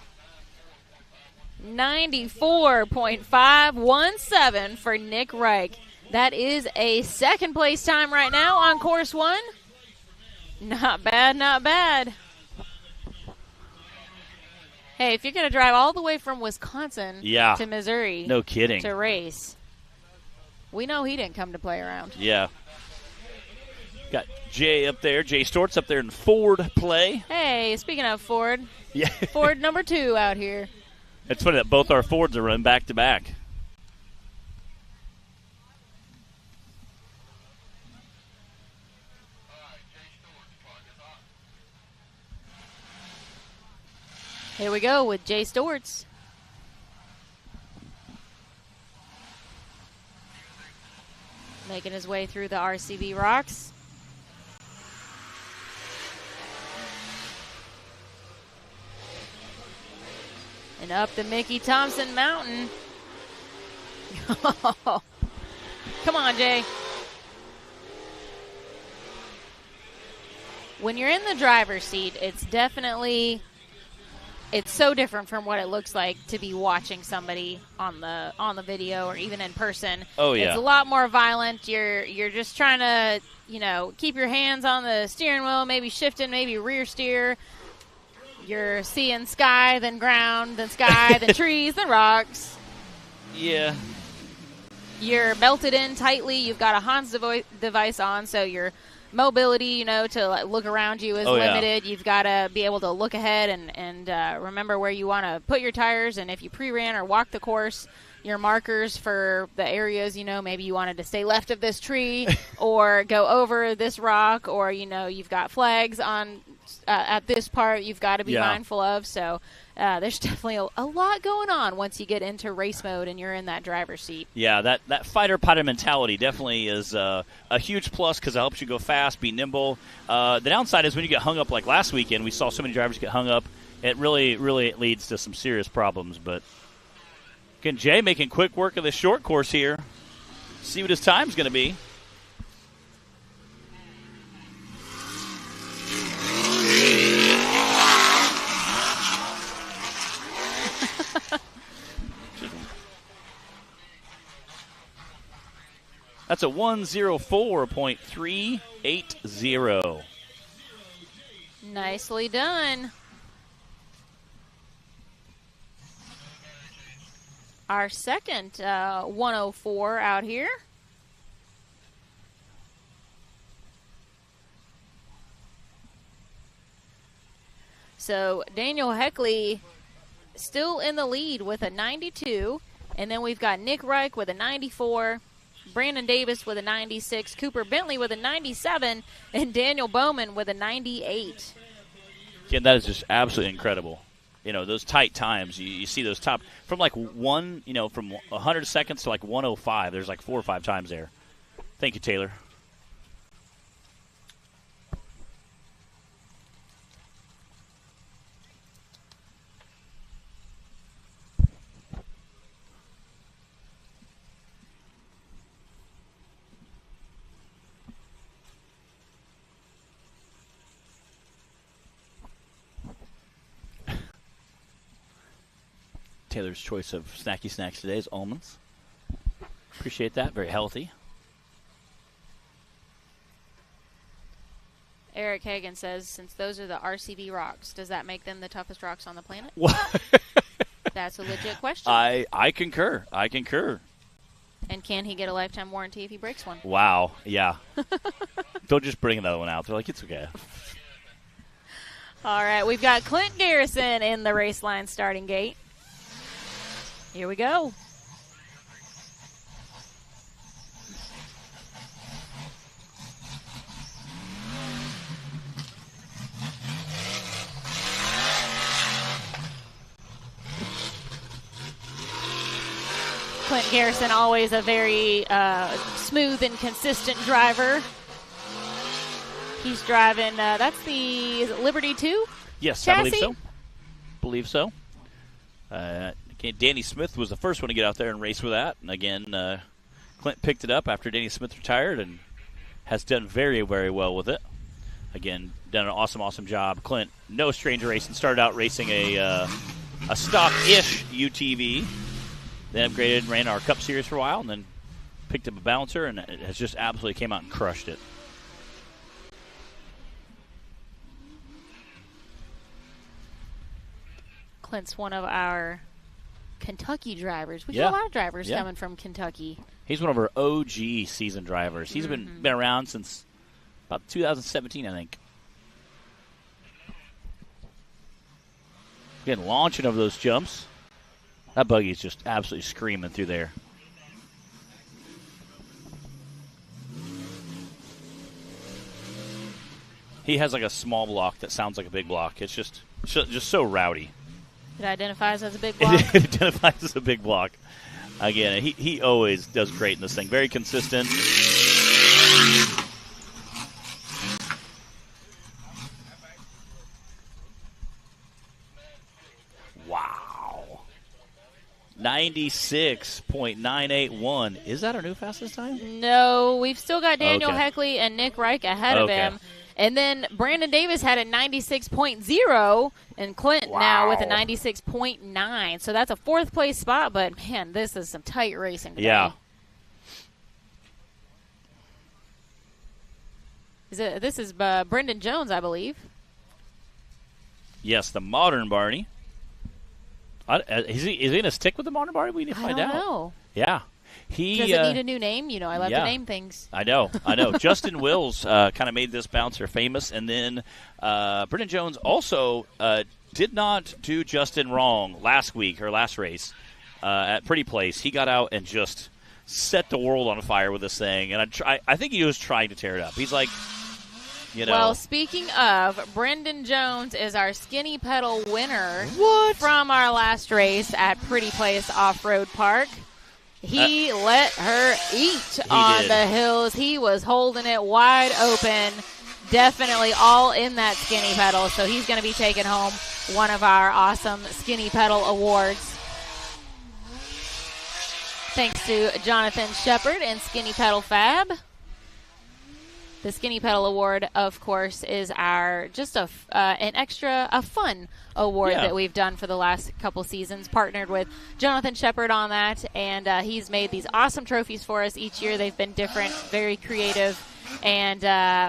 94.517 for Nick Reich. That is a 2nd place time right now on course 1. Not bad, not bad. Hey, if you're going to drive all the way from Wisconsin to Missouri no kidding. to race, we know he didn't come to play around. Yeah. Got Jay up there, Jay Stortz up there in Ford play. Hey, speaking of Ford, yeah. Ford number 2 out here. It's funny that both our Fords are running back-to-back. Here we go with Jay Stortz. Making his way through the RCV rocks. And up the Mickey Thompson Mountain. Come on, Jay. When you're in the driver's seat, it's so different from what it looks like to be watching somebody on the video or even in person. Oh, yeah. It's a lot more violent. You're just trying to, keep your hands on the steering wheel, maybe shifting, maybe rear steer. You're seeing sky, then ground, then sky, then trees, then rocks. Yeah. You're belted in tightly. You've got a Hans device on, so your mobility, to look around you is limited. Yeah. You've got to be able to look ahead and remember where you want to put your tires. And if you pre-ran or walked the course, your markers for the areas, maybe you wanted to stay left of this tree or go over this rock, or, you've got flags on at this part you've got to be mindful of. So there's definitely a lot going on once you get into race mode and you're in that driver's seat. Yeah, that fighter-pilot mentality definitely is a huge plus because it helps you go fast, be nimble. The downside is when you get hung up like last weekend, we saw so many drivers get hung up, it really, really leads to some serious problems. But, again, Jay making quick work of this short course here. See what his time's going to be. That's a 1:04.380. Nicely done. Our second 104 out here. So Daniel Heckley still in the lead with a 92. And then we've got Nick Reich with a 94, Brandon Davis with a 96, Cooper Bentley with a 97, and Daniel Bowman with a 98. Yeah, that is just absolutely incredible. You know, those tight times, you see those top, from like from 100 seconds to like 105, there's like 4 or 5 times there. Thank you, Taylor. Taylor's choice of snacky snacks today is almonds. Appreciate that. Very healthy. Eric Hagan says, since those are the RCV rocks, does that make them the toughest rocks on the planet? That's a legit question. I concur. I concur. And can he get a lifetime warranty if he breaks one? Wow. Yeah. Don't just bring another one out. They're like, it's okay. All right. We've got Clint Garrison in the Raceline starting gate. Here we go. Clint Garrison, always a very smooth and consistent driver. He's driving, that's the, is it Liberty 2? Yes, chassis? I believe so. Danny Smith was the first one to get out there and race with that. And again, Clint picked it up after Danny Smith retired and has done very, very well with it. Again, done an awesome job. Clint, no stranger racing. Started out racing a stock-ish UTV. Then upgraded and ran our Cup Series for a while and then picked up a balancer and it has just absolutely came out and crushed it. Clint's one of our Kentucky drivers. We got a lot of drivers coming from Kentucky. He's one of our OG season drivers. He's been around since about 2017, I think. Again, launching over those jumps. That buggy is just absolutely screaming through there. He has like a small block that sounds like a big block. It's just so rowdy. It identifies as a big block? It identifies as a big block. Again, he always does great in this thing. Very consistent. Wow. 96.981. Is that our new fastest time? No, we've still got Daniel Heckley and Nick Reich ahead of him. And then Brandon Davis had a 96.0, and Clint now with a 96.9. So that's a fourth place spot, but, man, this is some tight racing today. Yeah. This is Brendan Jones, I believe. Yes, the modern Barney. Is he going to stick with the modern Barney? We need to find out. I don't know. Yeah. Does it need a new name? You know, I love to name things. I know. Justin Wills kind of made this bouncer famous. And then Brendan Jones also did not do Justin wrong last week or last race at Pretty Place. He got out and just set the world on fire with this thing. And I think he was trying to tear it up. He's like, you know. Well, speaking of, Brendan Jones is our skinny pedal winner from our last race at Pretty Place Off-Road Park. He let her eat on the hills. He was holding it wide open, definitely all in that skinny pedal. So he's going to be taking home one of our awesome skinny pedal awards. Thanks to Jonathan Shepard and Skinny Pedal Fab. The Skinny Pedal Award, of course, is our just an fun award that we've done for the last couple seasons. Partnered with Jonathan Shepard on that, and he's made these awesome trophies for us each year. They've been different, very creative. And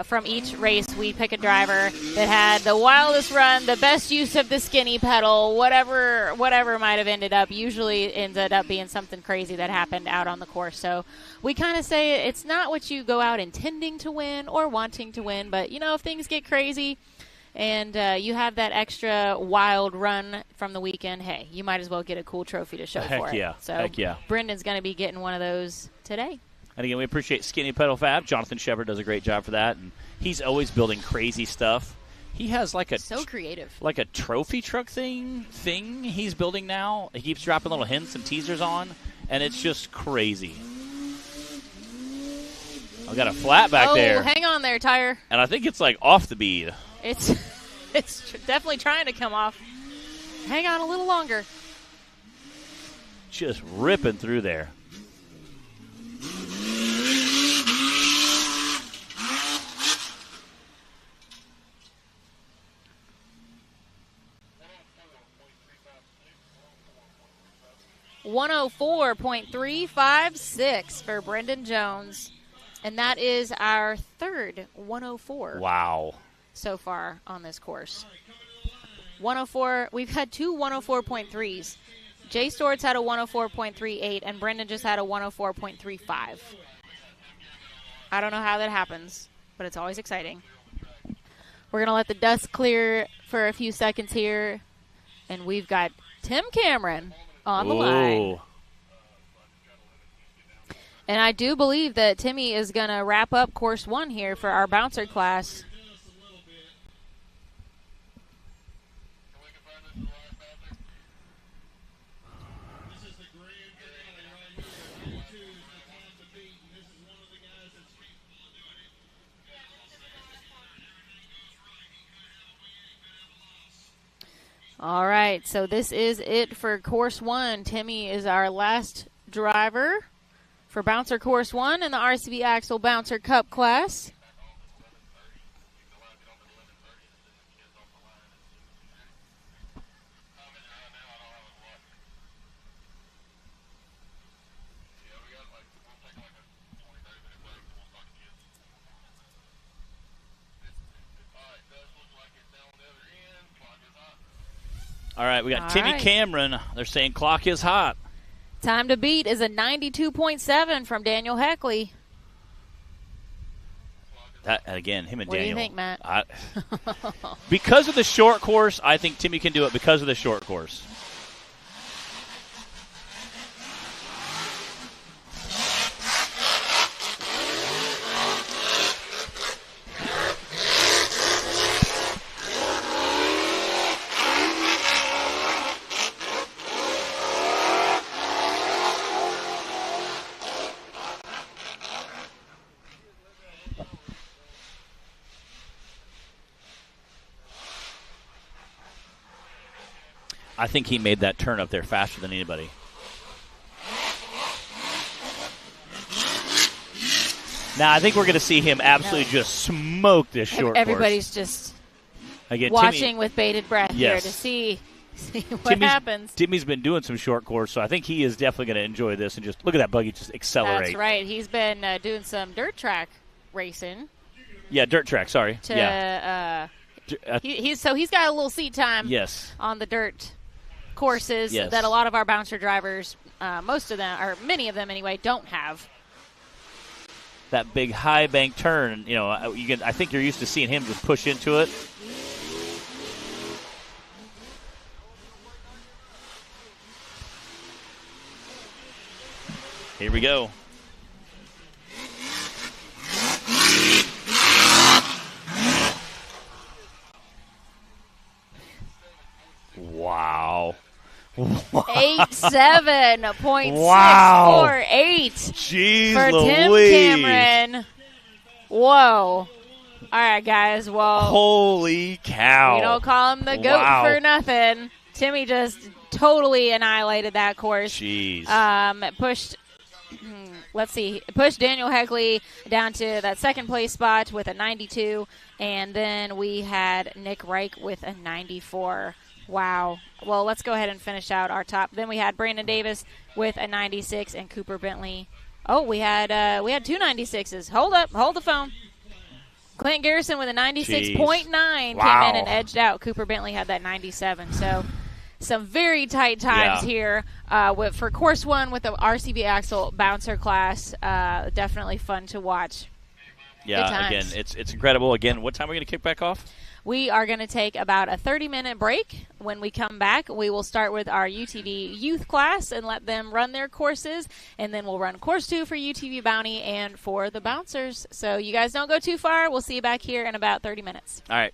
from each race, we pick a driver that had the wildest run, the best use of the skinny pedal, whatever might have ended up. Usually ended up being something crazy that happened out on the course. So we kind of say it's not what you go out intending to win or wanting to win, but, if things get crazy and you have that extra wild run from the weekend, hey, you might as well get a cool trophy to show for it. Heck yeah. Brendan's going to be getting one of those today. And again, we appreciate Skinny Pedal Fab. Jonathan Shepard does a great job for that, and he's always building crazy stuff. He has so creative, like a trophy truck thing he's building now. He keeps dropping little hints and teasers on, and it's just crazy. I've got a flat back there. Oh, hang on there, tire. And I think it's like off the bead. It's definitely trying to come off. Hang on a little longer. Just ripping through there. .356 for Brendan Jones, and that is our third 104. Wow! So far on this course, 104. We've had two 104.3s. Jay Stewart's had a 104.38, and Brendan just had a 104.35. I don't know how that happens, but it's always exciting. We're gonna let the dust clear for a few seconds here, and we've got Tim Cameron on the line. And I do believe that Timmy is going to wrap up course 1 here for our bouncer class. All right, so this is it for course 1. Timmy is our last driver for bouncer course 1 in the RCV Axle Bouncer Cup class. All right, we got Timmy Cameron. They're saying clock is hot. Time to beat is a 92.7 from Daniel Heckley. That, again, him and what Daniel. What do you think, Matt? Because of the short course, I think Timmy can do it because of the short course. I think he made that turn up there faster than anybody. Now, I think we're going to see him absolutely just smoke this short Everybody's course. Just again, watching Timmy, with bated breath here to see what happens. Timmy's been doing some short course, so I think he is definitely going to enjoy this. And just look at that buggy just accelerate. That's right. He's been doing some dirt track racing. Yeah, dirt track, sorry. He's got a little seat time on the dirt courses that a lot of our bouncer drivers, most of them, or many of them anyway, don't have. That big high bank turn, I think you're used to seeing him just push into it. Here we go. Wow. 87.648 Jeez for Tim Cameron. Whoa. All right, guys. Well, holy cow. We don't call him the GOAT for nothing. Timmy just totally annihilated that course. Jeez. Pushed let's see, pushed Daniel Heckley down to that second place spot with a 92, and then we had Nick Reich with a 94. Wow. Well, let's go ahead and finish out our top. Then we had Brandon Davis with a 96 and Cooper Bentley. Oh, we had 2 96s. Hold up. Hold the phone. Clint Garrison with a 96.9 came in and edged out. Cooper Bentley had that 97. So some very tight times here for course 1 with the RCV Axle bouncer class. Definitely fun to watch. Yeah, again, it's incredible. Again, what time are we going to kick back off? We are going to take about a 30-minute break. When we come back, we will start with our UTV youth class and let them run their courses, and then we'll run course 2 for UTV Bounty and for the bouncers. So you guys don't go too far. We'll see you back here in about 30 minutes. All right.